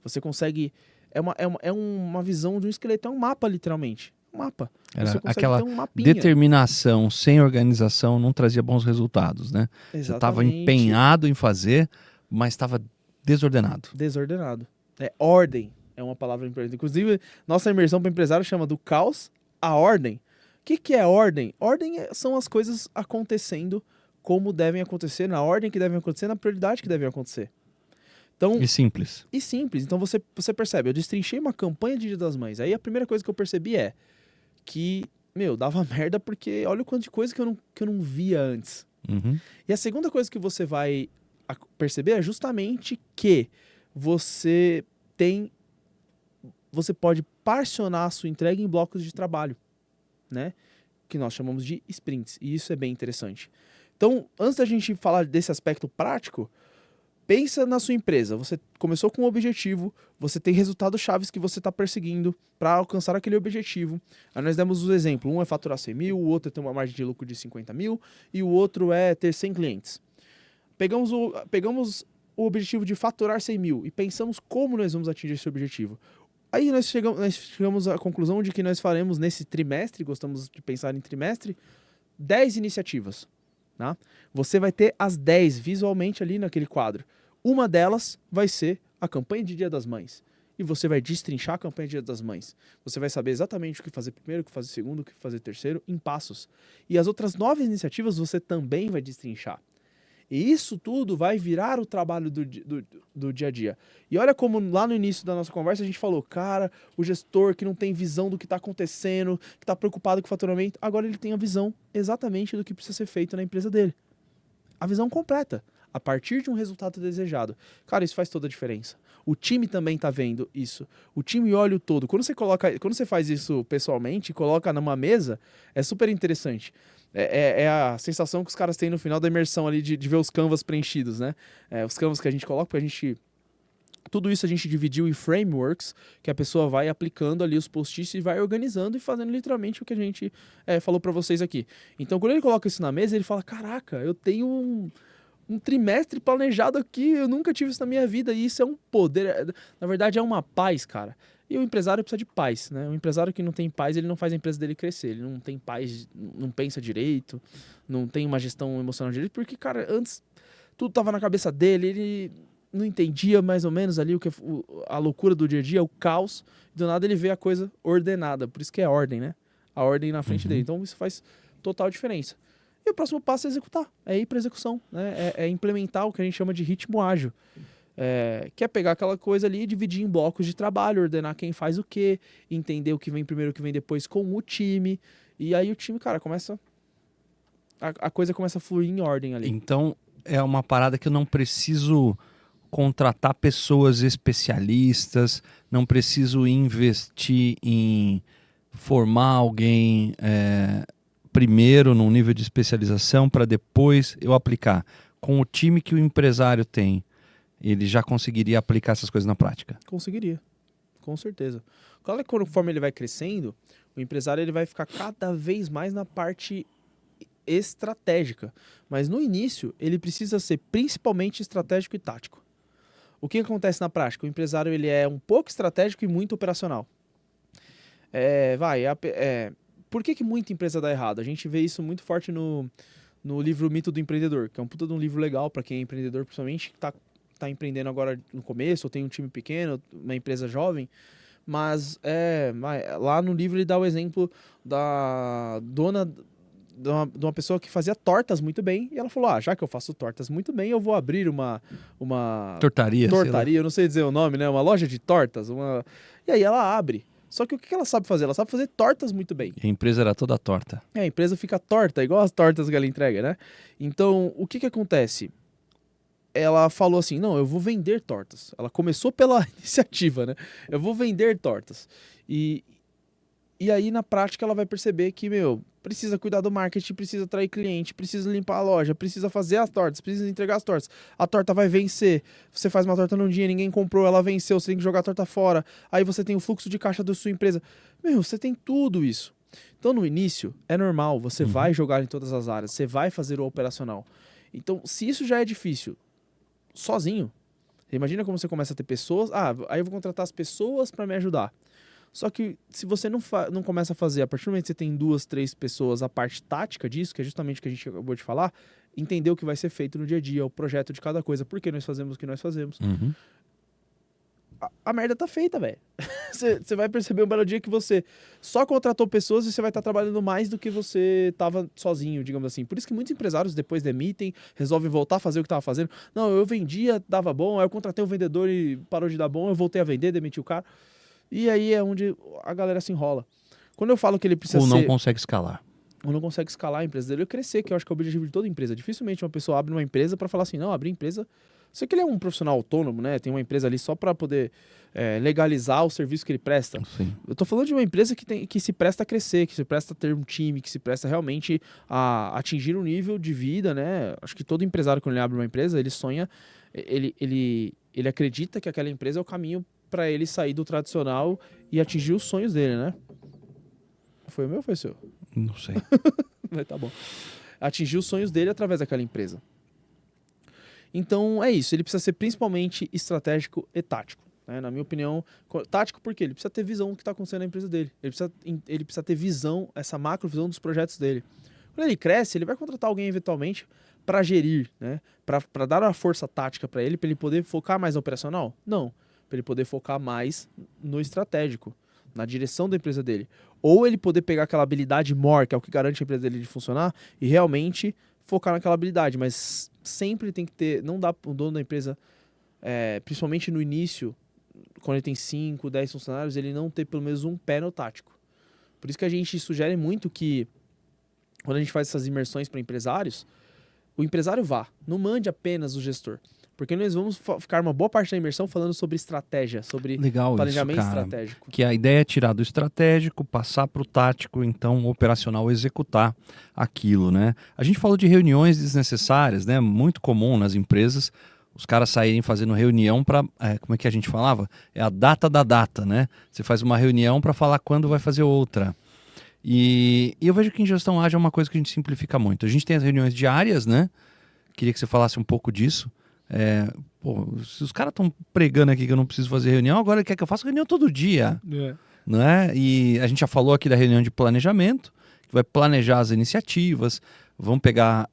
Speaker 1: você consegue... É uma visão de um esqueleto, é um mapa, literalmente. Um mapa. Você consegue
Speaker 2: aquela
Speaker 1: ter um mapinha.
Speaker 2: determinação sem organização não trazia bons resultados, né?
Speaker 1: Exatamente.
Speaker 2: Você estava empenhado em fazer, mas estava desordenado.
Speaker 1: Desordenado. Ordem é uma palavra importante. Inclusive, nossa imersão para empresário chama do caos à ordem. O que é ordem? Ordem são as coisas acontecendo como devem acontecer, na ordem que devem acontecer, na prioridade que devem acontecer. Então,
Speaker 2: E simples.
Speaker 1: Então você percebe, eu destrinchei uma campanha de Dia das Mães. Aí a primeira coisa que eu percebi é que, dava merda porque olha o quanto de coisa que eu não via antes.
Speaker 2: Uhum.
Speaker 1: E a segunda coisa que você vai perceber é justamente que você pode parcionar a sua entrega em blocos de trabalho, né? Que nós chamamos de sprints. E isso é bem interessante. Então, antes da gente falar desse aspecto prático, pensa na sua empresa. Você começou com um objetivo, você tem resultados chaves que você está perseguindo para alcançar aquele objetivo. Aí nós demos o exemplo. Um é faturar 100 mil, o outro é ter uma margem de lucro de 50 mil e o outro é ter 100 clientes. Pegamos o objetivo de faturar 100 mil e pensamos como nós vamos atingir esse objetivo. Aí nós chegamos à conclusão de que nós faremos nesse trimestre, gostamos de pensar em trimestre, 10 iniciativas. Tá? Você vai ter as 10 visualmente ali naquele quadro. Uma delas vai ser a campanha de Dia das Mães. E você vai destrinchar a campanha de Dia das Mães. Você vai saber exatamente o que fazer primeiro, o que fazer segundo, o que fazer terceiro, em passos. E as outras 9 iniciativas você também vai destrinchar. E isso tudo vai virar o trabalho do dia a dia. E olha como lá no início da nossa conversa a gente falou, cara, o gestor que não tem visão do que está acontecendo, que está preocupado com o faturamento, agora ele tem a visão exatamente do que precisa ser feito na empresa dele. A visão completa, a partir de um resultado desejado. Cara, isso faz toda a diferença. O time também está vendo isso. O time olha o todo. Quando você faz isso pessoalmente e coloca numa mesa, é super interessante. É a sensação que os caras têm no final da imersão ali de ver os canvas preenchidos, né? Os canvas que a gente coloca, tudo isso a gente dividiu em frameworks, que a pessoa vai aplicando ali os post-its e vai organizando e fazendo literalmente o que a gente falou para vocês aqui. Então, quando ele coloca isso na mesa, ele fala, caraca, eu tenho um trimestre planejado aqui, eu nunca tive isso na minha vida, e isso é um poder, na verdade é uma paz, cara. E o empresário precisa de paz, né? O empresário que não tem paz, ele não faz a empresa dele crescer. Ele não tem paz, não pensa direito, não tem uma gestão emocional direito, porque, cara, antes tudo tava na cabeça dele, ele não entendia mais ou menos ali a loucura do dia a dia, o caos. Do nada ele vê a coisa ordenada, por isso que é ordem, né? A ordem na frente dele. Então isso faz total diferença. E o próximo passo é executar, é ir para execução, né? É implementar o que a gente chama de ritmo ágil. Que é pegar aquela coisa ali e dividir em blocos de trabalho, ordenar quem faz o quê, entender o que vem primeiro, o que vem depois com o time. E aí o time, cara, a coisa começa a fluir em ordem ali.
Speaker 2: Então é uma parada que eu não preciso contratar pessoas especialistas, não preciso investir em formar alguém primeiro num nível de especialização para depois eu aplicar? Com o time que o empresário tem, ele já conseguiria aplicar essas coisas na prática?
Speaker 1: Conseguiria, com certeza. Claro que conforme ele vai crescendo, o empresário ele vai ficar cada vez mais na parte estratégica. Mas no início, ele precisa ser principalmente estratégico e tático. O que acontece na prática? O empresário ele é um pouco estratégico e muito operacional. Por que muita empresa dá errado? A gente vê isso muito forte no livro Mito do Empreendedor, que é um puta de um livro legal para quem é empreendedor, principalmente que tá empreendendo agora no começo, ou tem um time pequeno, uma empresa jovem. Mas lá no livro ele dá o exemplo da dona de uma pessoa que fazia tortas muito bem, e ela falou, já que eu faço tortas muito bem, eu vou abrir uma
Speaker 2: Tortaria,
Speaker 1: eu não sei dizer o nome, né? Uma loja de tortas, e aí ela abre. Só que o que ela sabe fazer? Ela sabe fazer tortas muito bem.
Speaker 2: E a empresa era toda torta.
Speaker 1: A empresa fica torta, igual as tortas que ela entrega, né? Então, o que acontece? Ela falou assim, não, eu vou vender tortas. Ela começou pela iniciativa, né? Eu vou vender tortas. E aí, na prática, ela vai perceber que, precisa cuidar do marketing, precisa atrair cliente, precisa limpar a loja, precisa fazer as tortas, precisa entregar as tortas. A torta vai vencer. Você faz uma torta num dia, ninguém comprou, ela venceu, você tem que jogar a torta fora. Aí você tem o fluxo de caixa da sua empresa. Você tem tudo isso. Então, no início, é normal, você vai jogar em todas as áreas, você vai fazer o operacional. Então, se isso já é difícil, sozinho, imagina como você começa a ter pessoas, aí eu vou contratar as pessoas para me ajudar. Só que se você não começa a fazer, a partir do momento que você tem 2, 3 pessoas, a parte tática disso, que é justamente o que a gente acabou de falar, entender o que vai ser feito no dia a dia, o projeto de cada coisa, por que nós fazemos o que nós fazemos. A merda tá feita, velho. Você vai perceber um belo dia que você só contratou pessoas e você vai estar trabalhando mais do que você tava sozinho, digamos assim. Por isso que muitos empresários depois demitem, resolvem voltar a fazer o que tava fazendo. Não, eu vendia, dava bom, aí eu contratei um vendedor e parou de dar bom, eu voltei a vender, demiti o cara. E aí é onde a galera se enrola. Quando eu falo que ele precisa
Speaker 2: Ou não consegue escalar.
Speaker 1: Ou não consegue escalar a empresa dele, crescer, que eu acho que é o objetivo de toda empresa. Dificilmente uma pessoa abre uma empresa para falar assim, não, abrir empresa... Sei que ele é um profissional autônomo, né? Tem uma empresa ali só para poder legalizar o serviço que ele presta.
Speaker 2: Sim.
Speaker 1: Eu tô falando de uma empresa que se presta a crescer, que se presta a ter um time, que se presta realmente a atingir um nível de vida, né? Acho que todo empresário, quando ele abre uma empresa, ele sonha, ele acredita que aquela empresa é o caminho para ele sair do tradicional e atingir os sonhos dele, né? Foi o meu ou foi o seu?
Speaker 2: Não sei.
Speaker 1: Mas tá bom. Atingir os sonhos dele através daquela empresa. Então é isso, ele precisa ser principalmente estratégico e tático. Né? Na minha opinião, tático porque ele precisa ter visão do que está acontecendo na empresa dele. Ele precisa ter visão, essa macro visão dos projetos dele. Quando ele cresce, ele vai contratar alguém eventualmente para gerir, né? Para dar uma força tática para ele poder focar mais no operacional? Não, para ele poder focar mais no estratégico, na direção da empresa dele. Ou ele poder pegar aquela habilidade maior, que é o que garante a empresa dele de funcionar, e realmente focar naquela habilidade, mas sempre tem que ter, não dá para o dono da empresa, principalmente no início, quando ele tem 5, 10 funcionários, ele não ter pelo menos um pé no tático. Por isso que a gente sugere muito que, quando a gente faz essas imersões para empresários, o empresário não mande apenas o gestor. Porque nós vamos ficar uma boa parte da imersão falando sobre estratégia, sobre planejamento estratégico.
Speaker 2: Que a ideia é tirar do estratégico, passar para o tático, então o operacional executar aquilo, né? A gente falou de reuniões desnecessárias, né? Muito comum nas empresas, os caras saírem fazendo reunião para, como é que a gente falava? É a data da data, né? Você faz uma reunião para falar quando vai fazer outra. E eu vejo que em gestão ágil é uma coisa que a gente simplifica muito. A gente tem as reuniões diárias, né? Queria que você falasse um pouco disso. Se os caras estão pregando aqui que eu não preciso fazer reunião, agora quer que eu faça reunião todo dia, né? E a gente já falou aqui da reunião de planejamento, que vai planejar as iniciativas, vão pegar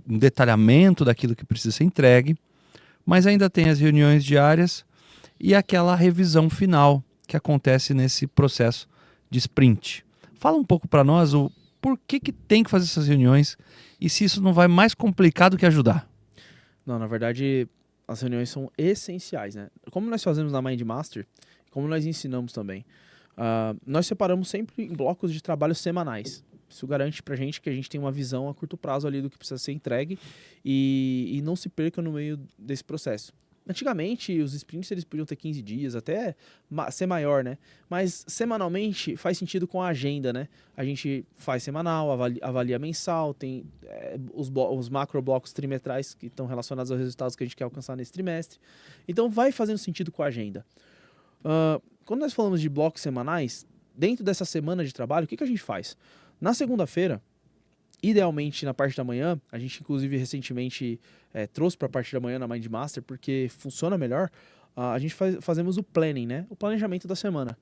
Speaker 2: um detalhamento daquilo que precisa ser entregue, mas ainda tem as reuniões diárias e aquela revisão final que acontece nesse processo de sprint. Fala um pouco para nós o porquê que tem que fazer essas reuniões e se isso não vai mais complicar do que ajudar.
Speaker 1: Não, na verdade, as reuniões são essenciais, né? Como nós fazemos na Mind Master, como nós ensinamos também, nós separamos sempre em blocos de trabalho semanais. Isso garante pra gente que a gente tem uma visão a curto prazo ali do que precisa ser entregue e não se perca no meio desse processo. Antigamente, os sprints eles podiam ter 15 dias, até ser maior, né? Mas semanalmente faz sentido com a agenda, né? A gente faz semanal, avalia mensal, tem os macro blocos trimestrais que estão relacionados aos resultados que a gente quer alcançar nesse trimestre. Então vai fazendo sentido com a agenda. Quando nós falamos de blocos semanais, dentro dessa semana de trabalho, o que a gente faz? Na segunda-feira, idealmente na parte da manhã, a gente inclusive recentemente trouxe para a parte da manhã na Mind Master, porque funciona melhor, a gente fazemos o planning, né? O planejamento da semana.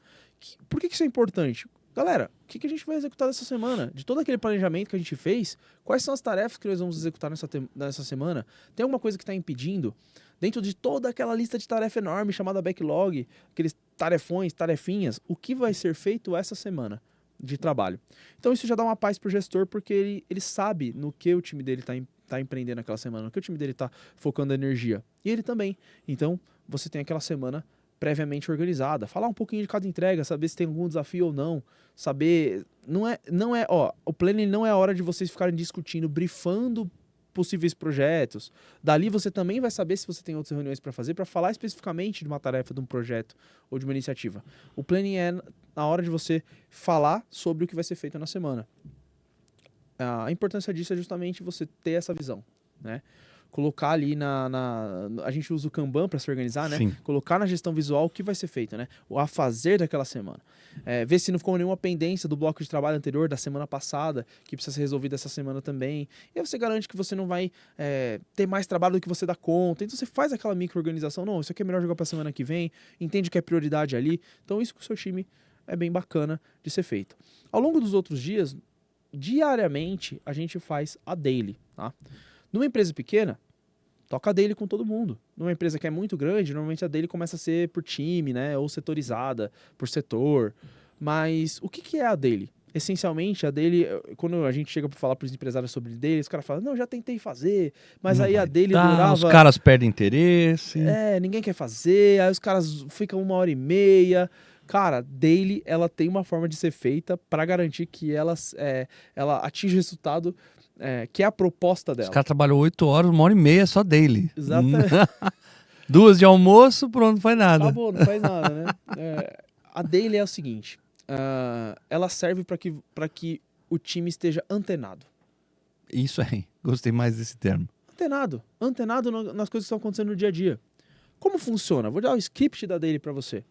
Speaker 1: Por que isso é importante? Galera, o que a gente vai executar dessa semana? De todo aquele planejamento que a gente fez, quais são as tarefas que nós vamos executar nessa semana? Tem alguma coisa que está impedindo? Dentro de toda aquela lista de tarefa enorme chamada backlog, aqueles tarefões, tarefinhas, o que vai ser feito essa semana de trabalho? Então isso já dá uma paz pro gestor, porque ele sabe no que o time dele tá empreendendo aquela semana, no que o time dele tá focando a energia. E ele também. Então você tem aquela semana previamente organizada. Falar um pouquinho de cada entrega, saber se tem algum desafio ou não. Saber... o planning não é a hora de vocês ficarem discutindo, brifando possíveis projetos. Dali você também vai saber se você tem outras reuniões para fazer, para falar especificamente de uma tarefa, de um projeto ou de uma iniciativa. O planning é na hora de você falar sobre o que vai ser feito na semana. A importância disso é justamente você ter essa visão, né? Colocar ali a gente usa o Kanban para se organizar, né?
Speaker 2: Sim.
Speaker 1: Colocar na gestão visual o que vai ser feito, né? O a fazer daquela semana. Ver se não ficou nenhuma pendência do bloco de trabalho anterior, da semana passada, que precisa ser resolvido essa semana também. E aí você garante que você não vai ter mais trabalho do que você dá conta. Então você faz aquela micro-organização. Não, isso aqui é melhor jogar para a semana que vem. Entende que é prioridade ali. Então isso com o seu time é bem bacana de ser feito. Ao longo dos outros dias, diariamente, a gente faz a daily, tá? Numa empresa pequena, toca a daily com todo mundo. Numa empresa que é muito grande, normalmente a daily começa a ser por time, né? Ou setorizada, por setor. Mas o que é a daily? Essencialmente, a daily, quando a gente chega para falar para os empresários sobre daily, os caras falam, não, já tentei fazer, mas
Speaker 2: Não
Speaker 1: aí a
Speaker 2: vai
Speaker 1: daily
Speaker 2: dar,
Speaker 1: durava...
Speaker 2: Os caras perdem interesse.
Speaker 1: ninguém quer fazer, aí os caras ficam 1h30... Cara, daily, ela tem uma forma de ser feita para garantir que ela atinja o resultado que é a proposta dela.
Speaker 2: Os caras trabalham 8 horas, 1h30 só daily.
Speaker 1: Exatamente.
Speaker 2: 2 de almoço, pronto, não faz nada.
Speaker 1: Acabou, não faz nada, né? A daily é o seguinte, ela serve para que o time esteja antenado.
Speaker 2: Isso aí, gostei mais desse termo.
Speaker 1: Antenado nas coisas que estão acontecendo no dia a dia. Como funciona? Vou dar o script da daily para você.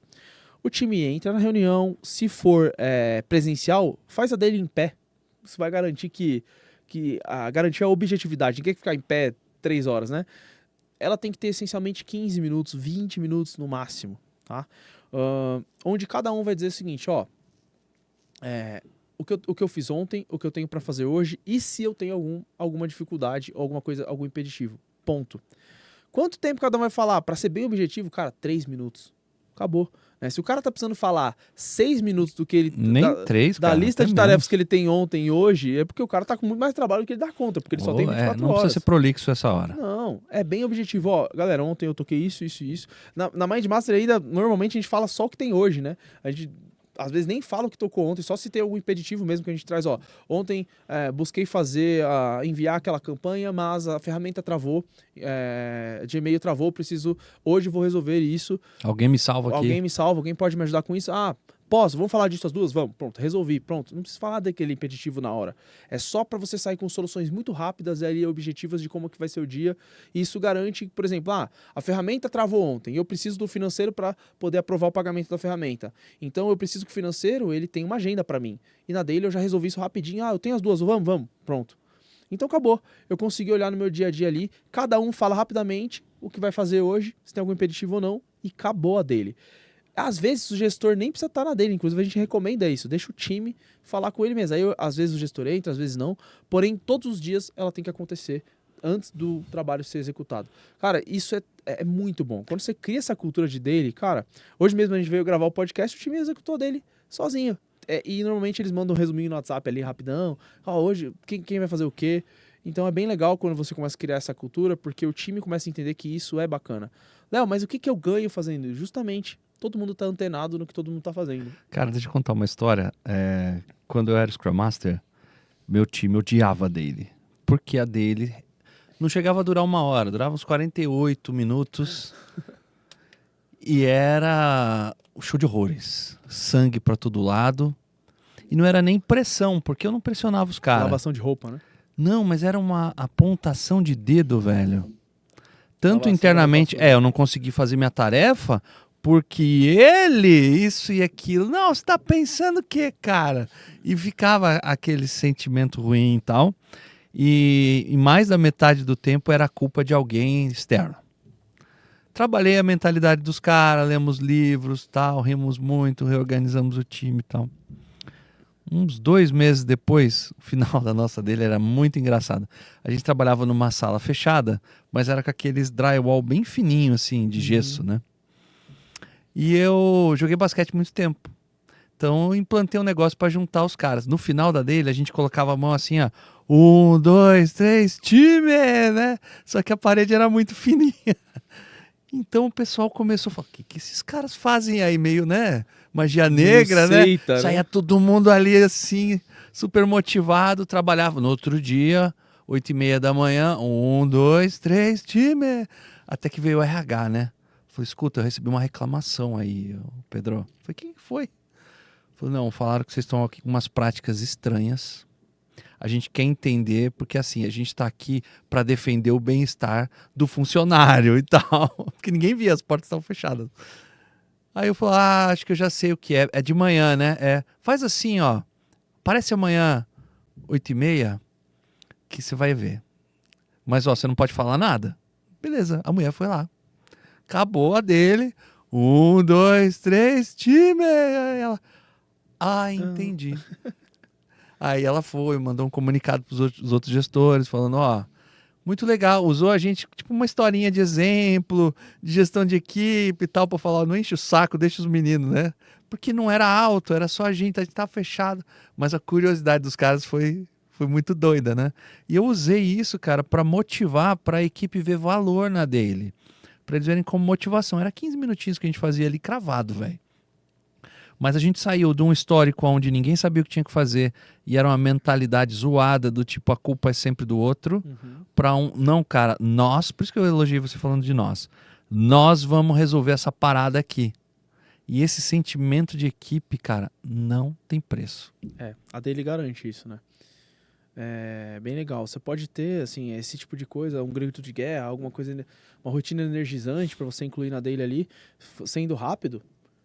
Speaker 1: O time entra na reunião, se for presencial, faz a daily em pé. Isso vai garantir garantir a objetividade. Ninguém quer ficar em pé 3 horas, né? Ela tem que ter essencialmente 15 minutos, 20 minutos no máximo, tá? Onde cada um vai dizer o seguinte, o que eu fiz ontem, o que eu tenho para fazer hoje e se eu tenho alguma dificuldade, alguma coisa, algum impeditivo. Ponto. Quanto tempo cada um vai falar? Para ser bem objetivo, cara, 3 minutos. Acabou. Se o cara tá precisando falar 6 minutos do que ele...
Speaker 2: Nem 3,
Speaker 1: da
Speaker 2: cara,
Speaker 1: lista
Speaker 2: até
Speaker 1: de tarefas
Speaker 2: menos.
Speaker 1: que ele tem ontem e hoje, é porque o cara tá com muito mais trabalho do que ele dá conta, porque ele só tem 24
Speaker 2: não
Speaker 1: horas.
Speaker 2: precisa ser prolixo essa hora.
Speaker 1: Não, é bem objetivo. Ó, galera, ontem eu toquei isso. Na Mind Master ainda, normalmente a gente fala só o que tem hoje, né? A gente... às vezes nem fala o que tocou ontem, só se tem algum impeditivo mesmo que a gente traz, ontem busquei enviar aquela campanha, mas a ferramenta travou, Gmail travou, hoje vou resolver isso.
Speaker 2: Alguém me salva aqui.
Speaker 1: Alguém me salva, alguém pode me ajudar com isso? Posso, vamos falar disso as duas? Vamos, pronto, resolvi, pronto. Não precisa falar daquele impeditivo na hora. É só para você sair com soluções muito rápidas e objetivas de como que vai ser o dia. E isso garante, por exemplo, a ferramenta travou ontem, eu preciso do financeiro para poder aprovar o pagamento da ferramenta. Então eu preciso que o financeiro ele tenha uma agenda para mim. E na daily eu já resolvi isso rapidinho. Eu tenho as duas, vamos, pronto. Então acabou. Eu consegui olhar no meu dia a dia ali, cada um fala rapidamente o que vai fazer hoje, se tem algum impeditivo ou não, e acabou a daily. Às vezes o gestor nem precisa estar na dele, inclusive a gente recomenda isso, deixa o time falar com ele mesmo. Aí às vezes o gestor entra, às vezes não, porém todos os dias ela tem que acontecer antes do trabalho ser executado. Cara, isso é muito bom. Quando você cria essa cultura de daily, cara, hoje mesmo a gente veio gravar o podcast, o time executou dele sozinho. E normalmente eles mandam um resuminho no WhatsApp ali rapidão, hoje quem vai fazer o quê? Então é bem legal quando você começa a criar essa cultura, porque o time começa a entender que isso é bacana. Léo, mas o que eu ganho fazendo isso? Justamente, todo mundo tá antenado no que todo mundo tá fazendo.
Speaker 2: Cara, deixa eu contar uma história. Quando eu era Scrum Master, meu time odiava a daily. Porque a daily Não chegava a durar 1 hora, durava uns 48 minutos. E era um show de horrores. Sangue pra todo lado. E não era nem pressão, porque eu não pressionava os caras.
Speaker 1: Lavação de roupa, né?
Speaker 2: Não, mas era uma apontação de dedo, velho. Tanto
Speaker 1: Lavação
Speaker 2: internamente,
Speaker 1: da vassoura.
Speaker 2: eu não consegui fazer minha tarefa porque ele, isso e aquilo. Não, você tá pensando o quê, cara? E ficava aquele sentimento ruim e tal. E mais da metade do tempo era culpa de alguém externo. Trabalhei a mentalidade dos caras, lemos livros, tal, rimos muito, reorganizamos o time e tal. Uns 2 meses depois, o final da nossa dele era muito engraçado. A gente trabalhava numa sala fechada, mas era com aqueles drywall bem fininho, assim, de gesso, né? E eu joguei basquete muito tempo. Então eu implantei um negócio para juntar os caras. No final da dele, a gente colocava a mão assim, ó. 1, 2, 3, time, né? Só que a parede era muito fininha. Então o pessoal começou a falar, o que esses caras fazem aí? Meio, né? Magia negra, né?
Speaker 1: Seita, né?
Speaker 2: Saía todo mundo ali assim, super motivado, trabalhava. No outro dia, 8h30 da manhã, 1, 2, 3, time. Até que veio o RH, né? Falei, escuta, eu recebi uma reclamação aí, Pedro. Falei, quem foi? Falei, não, falaram que vocês estão aqui com umas práticas estranhas. A gente quer entender, porque assim, a gente está aqui para defender o bem-estar do funcionário e tal. Porque ninguém via, as portas estavam fechadas. Aí eu falei, acho que eu já sei o que é. É de manhã, né? Faz assim, ó. Parece amanhã, 8h30, que você vai ver. Mas, ó, você não pode falar nada. Beleza, a mulher foi lá. Acabou a dele. 1, 2, 3, time! Aí ela, entendi. Aí ela foi, mandou um comunicado para os outros gestores, falando, ó, muito legal, usou a gente, tipo uma historinha de exemplo, de gestão de equipe e tal, para falar, não enche o saco, deixa os meninos, né? Porque não era alto, era só a gente tava fechado. Mas a curiosidade dos caras foi muito doida, né? E eu usei isso, cara, para motivar, para a equipe ver valor na dele. Para eles verem como motivação. Era 15 minutinhos que a gente fazia ali cravado, velho. Mas a gente saiu de um histórico onde ninguém sabia o que tinha que fazer e era uma mentalidade zoada do tipo, a culpa é sempre do outro, para não, cara, nós, por isso que eu elogiei você falando de nós vamos resolver essa parada aqui. E esse sentimento de equipe, cara, não tem preço.
Speaker 1: A Daily garante isso, né? É bem legal. Você pode ter, assim, esse tipo de coisa, um grito de guerra, alguma coisa, uma rotina energizante para você incluir na Daily ali, sendo rápido,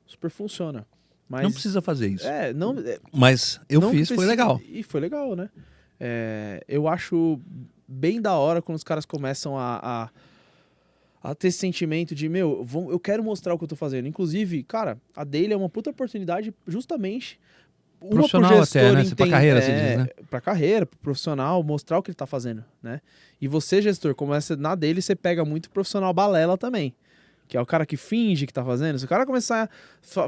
Speaker 1: super funciona. Mas,
Speaker 2: não precisa fazer isso.
Speaker 1: Não,
Speaker 2: mas eu
Speaker 1: não
Speaker 2: fiz,
Speaker 1: que
Speaker 2: foi
Speaker 1: precisa,
Speaker 2: legal.
Speaker 1: E foi legal, né? Eu acho bem da hora quando os caras começam a ter esse sentimento de, eu quero mostrar o que eu tô fazendo. Inclusive, cara, a Daily é uma puta oportunidade justamente
Speaker 2: Profissional até, né? Pra carreira, você diz, né?
Speaker 1: Pra carreira, pro profissional, mostrar o que ele tá fazendo, né? E você, gestor, começa na Daily, você pega muito profissional balela também. Que é o cara que finge que tá fazendo. Se o cara começar...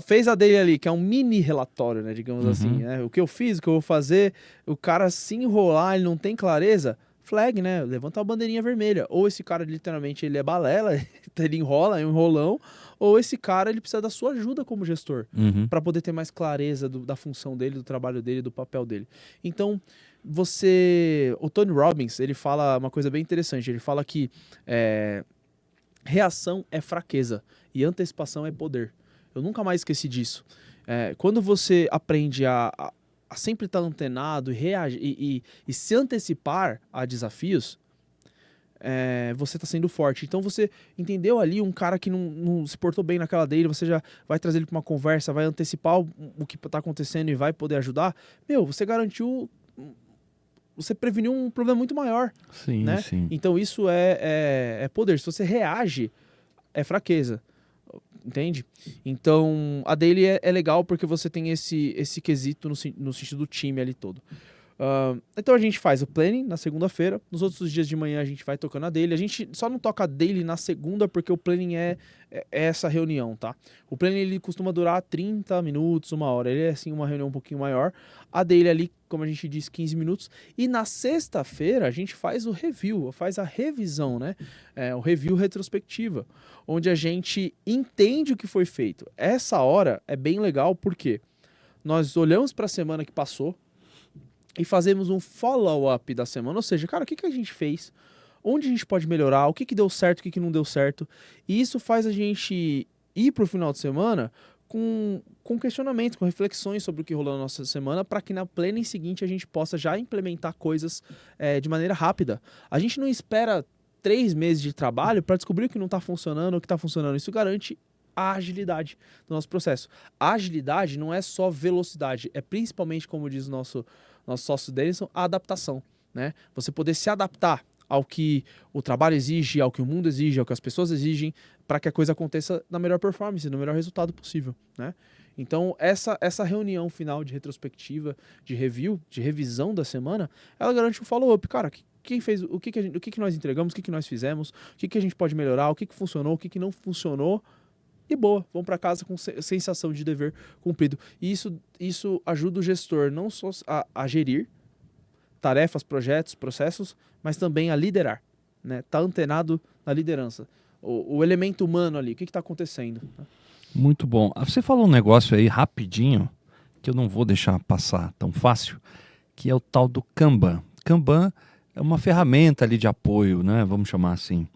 Speaker 1: Fez a dele ali, que é um mini relatório, né? Digamos assim, né? O que eu fiz, o que eu vou fazer. O cara se enrolar, ele não tem clareza. Flag, né? Levanta uma bandeirinha vermelha. Ou esse cara, literalmente, ele é balela. Ele enrola, é um enrolão. Ou esse cara, ele precisa da sua ajuda como gestor. Para poder ter mais clareza da função dele, do trabalho dele, do papel dele. Então, o Tony Robbins, ele fala uma coisa bem interessante. Ele fala que... reação é fraqueza e antecipação é poder. Eu nunca mais esqueci disso. Quando você aprende a sempre estar antenado e reagir e se antecipar a desafios, você está sendo forte. Então você entendeu ali um cara que não se portou bem naquela dele, você já vai trazer ele para uma conversa, vai antecipar o que está acontecendo e vai poder ajudar. Você garantiu... Você preveniu um problema muito maior.
Speaker 2: Sim,
Speaker 1: né?
Speaker 2: sim.
Speaker 1: Então isso é poder. Se você reage, é fraqueza. Entende? Então a Daily é legal porque você tem esse quesito no sentido do time ali todo. Então a gente faz o planning na segunda-feira. Nos outros dias de manhã a gente vai tocando a Daily. A gente só não toca a Daily na segunda porque o planning é essa reunião, tá? O planning ele costuma durar 30 minutos, 1 hora. Ele é assim uma reunião um pouquinho maior. A Daily ali, como a gente disse, 15 minutos. E na sexta-feira a gente faz o review, faz a revisão, né? O review retrospectiva, onde a gente entende o que foi feito. Essa hora é bem legal porque nós olhamos para a semana que passou e fazemos um follow-up da semana. Ou seja, cara, o que a gente fez? onde a gente pode melhorar, o que, que deu certo, o que, que não deu certo. E isso faz a gente ir para o final de semana com questionamentos, com reflexões sobre o que rolou na nossa semana, para que na planning seguinte a gente possa já implementar coisas de maneira rápida. A gente não espera 3 meses de trabalho para descobrir o que não está funcionando, o que está funcionando. Isso garante a agilidade do nosso processo. A agilidade não é só velocidade, é principalmente, como diz o nosso sócio Denison, a adaptação, né? Você poder se adaptar ao que o trabalho exige, ao que o mundo exige, ao que as pessoas exigem, para que a coisa aconteça na melhor performance, no melhor resultado possível, né? Então, essa reunião final de retrospectiva, de review, de revisão da semana, ela garante um follow-up. Cara, quem fez, o que nós entregamos, o que nós fizemos, o que a gente pode melhorar, o que funcionou, o que não funcionou, e boa, vamos para casa com sensação de dever cumprido. E isso ajuda o gestor não só a gerir tarefas, projetos, processos, mas também a liderar, né? Tá antenado na liderança. O elemento humano ali, o que está acontecendo?
Speaker 2: Muito bom. Você falou um negócio aí rapidinho, que eu não vou deixar passar tão fácil, que é o tal do Kanban. Kanban é uma ferramenta ali de apoio, né? Vamos chamar assim.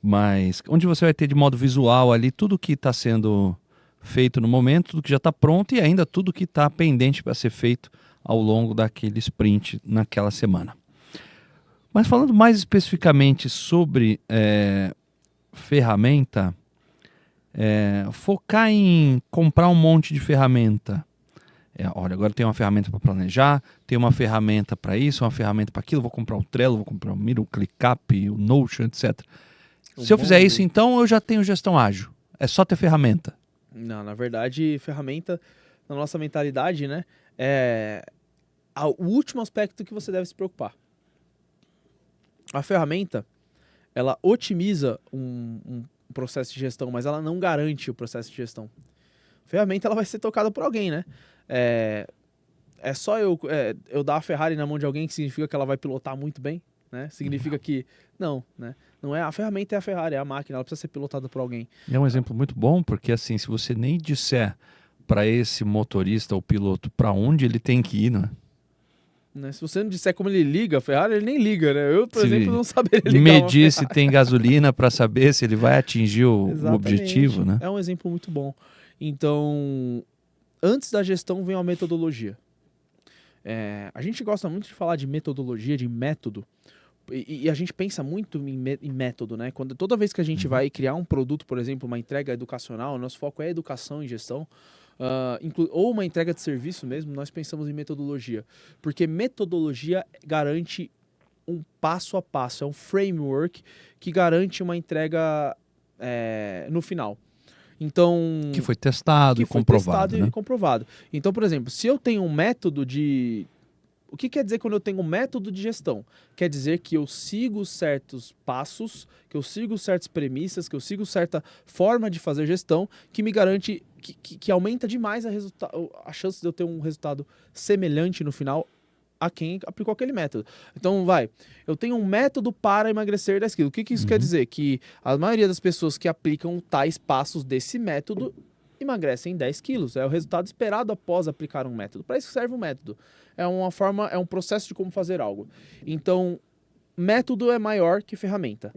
Speaker 2: Mas onde você vai ter de modo visual ali tudo que está sendo feito no momento, tudo que já está pronto e ainda tudo que está pendente para ser feito ao longo daquele sprint naquela semana. Mas falando mais especificamente sobre ferramenta, focar em comprar um monte de ferramenta. Olha, agora tem uma ferramenta para planejar, tem uma ferramenta para isso, uma ferramenta para aquilo, vou comprar o Trello, vou comprar o Miro, o ClickUp, o Notion, etc. Se eu fizer isso, então eu já tenho gestão ágil. É só ter ferramenta.
Speaker 1: Não, na verdade, ferramenta, na nossa mentalidade, né, é o último aspecto que você deve se preocupar. A ferramenta, ela otimiza um processo de gestão, mas ela não garante o processo de gestão. A ferramenta, ela vai ser tocada por alguém, né? É só eu dar a Ferrari na mão de alguém que significa que ela vai pilotar muito bem, né? Significa que... Não, né? Não é, a ferramenta é a Ferrari, é a máquina, ela precisa ser pilotada por alguém.
Speaker 2: É um exemplo muito bom, porque assim, se você nem disser para esse motorista ou piloto para onde ele tem que ir,
Speaker 1: né? Se você não disser como ele liga a Ferrari, ele nem liga, né? Eu, por exemplo, não saberia ligar
Speaker 2: medir se tem gasolina para saber se ele vai atingir o objetivo, né?
Speaker 1: É um exemplo muito bom. Então, antes da gestão vem a metodologia. A gente gosta muito de falar de metodologia, de método, e a gente pensa muito em método, né? Toda vez que a gente vai criar um produto, por exemplo, uma entrega educacional, nosso foco é educação e gestão, ou uma entrega de serviço mesmo, nós pensamos em metodologia. Porque metodologia garante um passo a passo, é um framework que garante uma entrega no final. Então,
Speaker 2: que foi testado e comprovado.
Speaker 1: E comprovado. Então, por exemplo, se eu tenho um método de... O que quer dizer quando eu tenho um método de gestão? Quer dizer que eu sigo certos passos, que eu sigo certas premissas, que eu sigo certa forma de fazer gestão que me garante, que aumenta demais a chance de eu ter um resultado semelhante no final a quem aplicou aquele método. Então, eu tenho um método para emagrecer 10 quilos. O que isso quer dizer? Que a maioria das pessoas que aplicam tais passos desse método emagrecem 10 quilos. É o resultado esperado após aplicar um método. Para isso serve um método. É um processo de como fazer algo. Então, método é maior que ferramenta.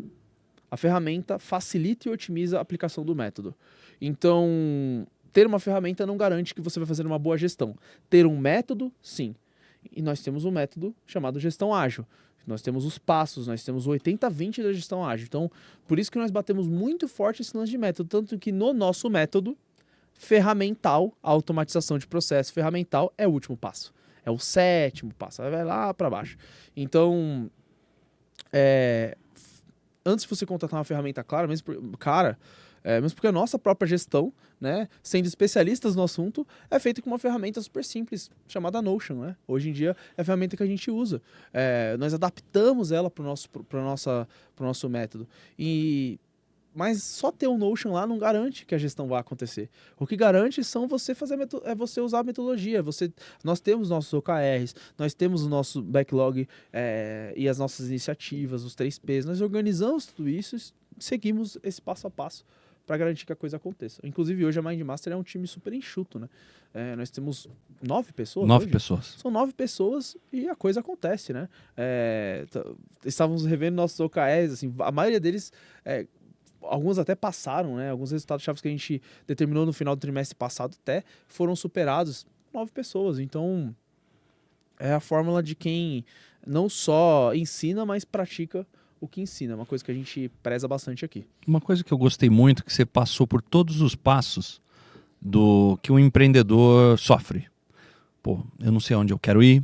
Speaker 1: A ferramenta facilita e otimiza a aplicação do método. Então, ter uma ferramenta não garante que você vai fazer uma boa gestão. Ter um método, sim. E nós temos um método chamado gestão ágil. Nós temos os passos, nós temos o 80-20 da gestão ágil. Então, por isso que nós batemos muito forte esse lance de método. Tanto que no nosso método ferramental, a automatização de processo ferramental é o último passo. É o 7º passo, vai lá para baixo. Então, antes de você contratar uma ferramenta clara, mesmo porque a nossa própria gestão, né, sendo especialistas no assunto, é feita com uma ferramenta super simples, chamada Notion, né? Hoje em dia é a ferramenta que a gente usa. Nós adaptamos ela para o nosso método. Mas só ter um Notion lá não garante que a gestão vai acontecer. O que garante é você usar a metodologia. Nós temos nossos OKRs, nós temos o nosso backlog e as nossas iniciativas, os 3Ps. Nós organizamos tudo isso e seguimos esse passo a passo para garantir que a coisa aconteça. Inclusive, hoje a Mind Master é um time super enxuto, né? Nós temos 9 pessoas
Speaker 2: 9
Speaker 1: hoje.
Speaker 2: pessoas.
Speaker 1: São 9 pessoas e a coisa acontece, né? Estávamos revendo nossos OKRs, assim, a maioria deles, alguns até passaram, né? Alguns resultados-chave que a gente determinou no final do trimestre passado até foram superados. 9 pessoas, então é a fórmula de quem não só ensina, mas pratica o que ensina, é uma coisa que a gente preza bastante aqui.
Speaker 2: Uma coisa que eu gostei muito, que você passou por todos os passos do que um empreendedor sofre. Pô, eu não sei onde eu quero ir,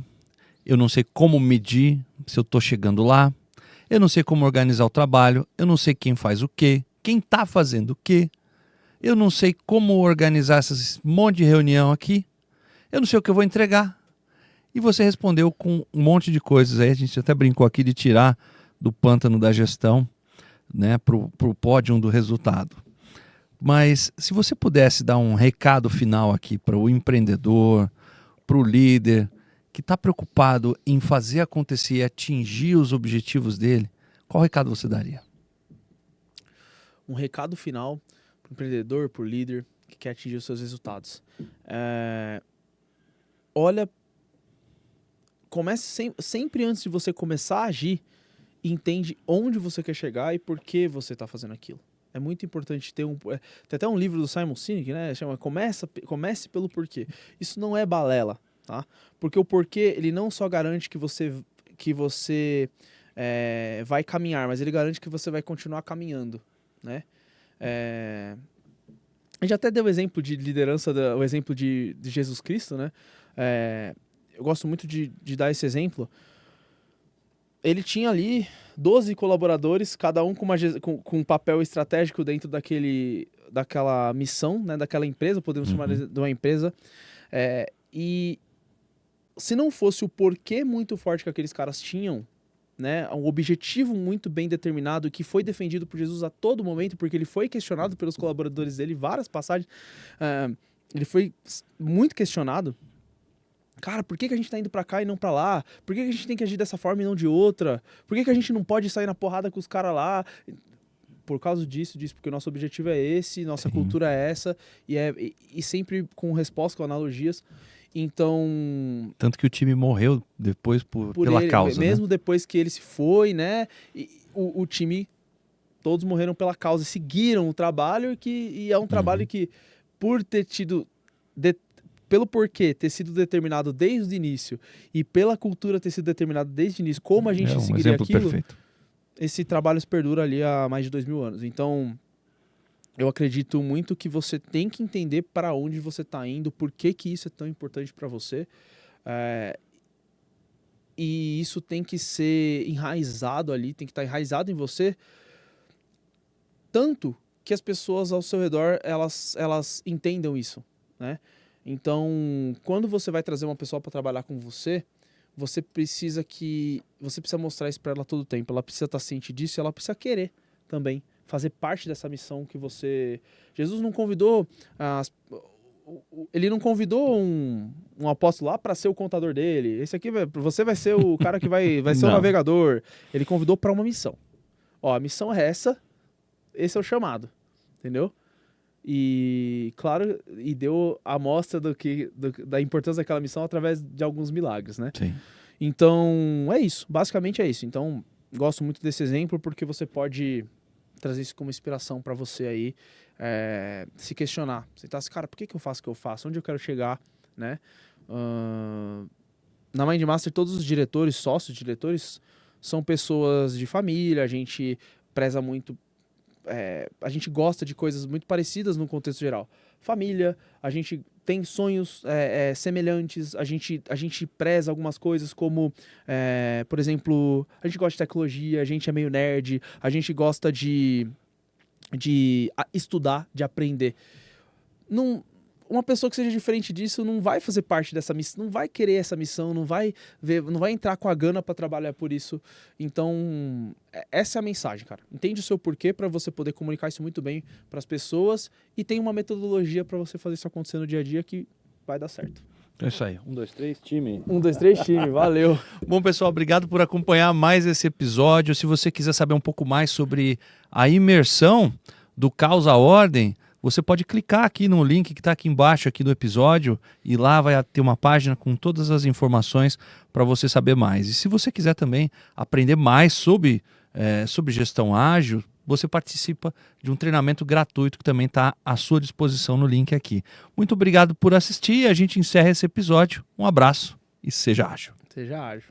Speaker 2: eu não sei como medir se eu estou chegando lá, eu não sei como organizar o trabalho, eu não sei quem faz o quê, quem está fazendo o quê, eu não sei como organizar esse monte de reunião aqui, eu não sei o que eu vou entregar. E você respondeu com um monte de coisas aí, a gente até brincou aqui de tirar do pântano da gestão, né, para o pódio do resultado. Mas se você pudesse dar um recado final aqui para o empreendedor, para o líder que está preocupado em fazer acontecer e atingir os objetivos dele, qual recado você daria?
Speaker 1: Um recado final para o empreendedor, para o líder que quer atingir os seus resultados. Olha, comece sempre antes de você começar a agir, entende onde você quer chegar e por que você está fazendo aquilo. É muito importante ter tem até um livro do Simon Sinek, né? Chama Comece pelo porquê. Isso não é balela, tá? Porque o porquê, ele não só garante que você vai caminhar, mas ele garante que você vai continuar caminhando, né? A gente até deu o exemplo de liderança, o exemplo de Jesus Cristo, né? Eu gosto muito de dar esse exemplo. Ele tinha ali 12 colaboradores, cada um com um papel estratégico dentro daquela missão, né, daquela empresa, podemos chamar de uma empresa. E se não fosse o porquê muito forte que aqueles caras tinham, né, um objetivo muito bem determinado que foi defendido por Jesus a todo momento, porque ele foi questionado pelos colaboradores dele, várias passagens, ele foi muito questionado. Cara, por que a gente tá indo pra cá e não pra lá? Por que a gente tem que agir dessa forma e não de outra? Por que a gente não pode sair na porrada com os caras lá? Por causa disso, porque o nosso objetivo é esse, nossa cultura é essa, e sempre com resposta, com analogias. Então...
Speaker 2: Tanto que o time morreu depois pela causa,
Speaker 1: mesmo
Speaker 2: né?
Speaker 1: Depois que ele se foi, né? O time, todos morreram pela causa, seguiram o trabalho, e é um trabalho que, por ter tido... pelo porquê ter sido determinado desde o início e pela cultura ter sido determinado desde o início, como a gente seguiria aquilo,
Speaker 2: perfeito.
Speaker 1: Esse trabalho se perdura ali há mais de 2000 anos. Então, eu acredito muito que você tem que entender para onde você está indo, por que isso é tão importante para você. E isso tem que ser enraizado ali, tem que estar enraizado em você, tanto que as pessoas ao seu redor, elas entendam isso, né? Então, quando você vai trazer uma pessoa para trabalhar com você, você precisa mostrar isso para ela todo o tempo. Ela precisa estar ciente disso, e ela precisa querer também fazer parte dessa missão que você... Jesus não convidou... Ele não convidou um apóstolo lá para ser o contador dele. Esse aqui, você vai ser o cara que vai ser o navegador. Ele convidou para uma missão. Ó, a missão é essa, esse é o chamado, entendeu? E, claro, deu a amostra da importância daquela missão através de alguns milagres, né?
Speaker 2: Sim.
Speaker 1: Então, é isso. Basicamente é isso. Então, gosto muito desse exemplo porque você pode trazer isso como inspiração para você aí se questionar. Você tá assim, cara, por que eu faço o que eu faço? Onde eu quero chegar, né? Na Mind Master, todos os diretores, sócios diretores, são pessoas de família. A gente preza muito... a gente gosta de coisas muito parecidas no contexto geral. Família, a gente tem sonhos semelhantes, a gente preza algumas coisas como, por exemplo, a gente gosta de tecnologia, a gente é meio nerd, a gente gosta de estudar, de aprender. Uma pessoa que seja diferente disso não vai fazer parte dessa missão, não vai querer essa missão, não vai entrar com a gana para trabalhar por isso. Então, essa é a mensagem, cara. Entende o seu porquê para você poder comunicar isso muito bem para as pessoas e tem uma metodologia para você fazer isso acontecer no dia a dia que vai dar certo.
Speaker 2: É isso aí. 1, 2, 3, time.
Speaker 1: 1, 2, 3, time. Valeu.
Speaker 2: Bom, pessoal, obrigado por acompanhar mais esse episódio. Se você quiser saber um pouco mais sobre a imersão do caos à ordem, você pode clicar aqui no link que está aqui embaixo aqui do episódio e lá vai ter uma página com todas as informações para você saber mais. E se você quiser também aprender mais sobre gestão ágil, você participa de um treinamento gratuito que também está à sua disposição no link aqui. Muito obrigado por assistir e a gente encerra esse episódio. Um abraço e seja ágil.
Speaker 1: Seja ágil.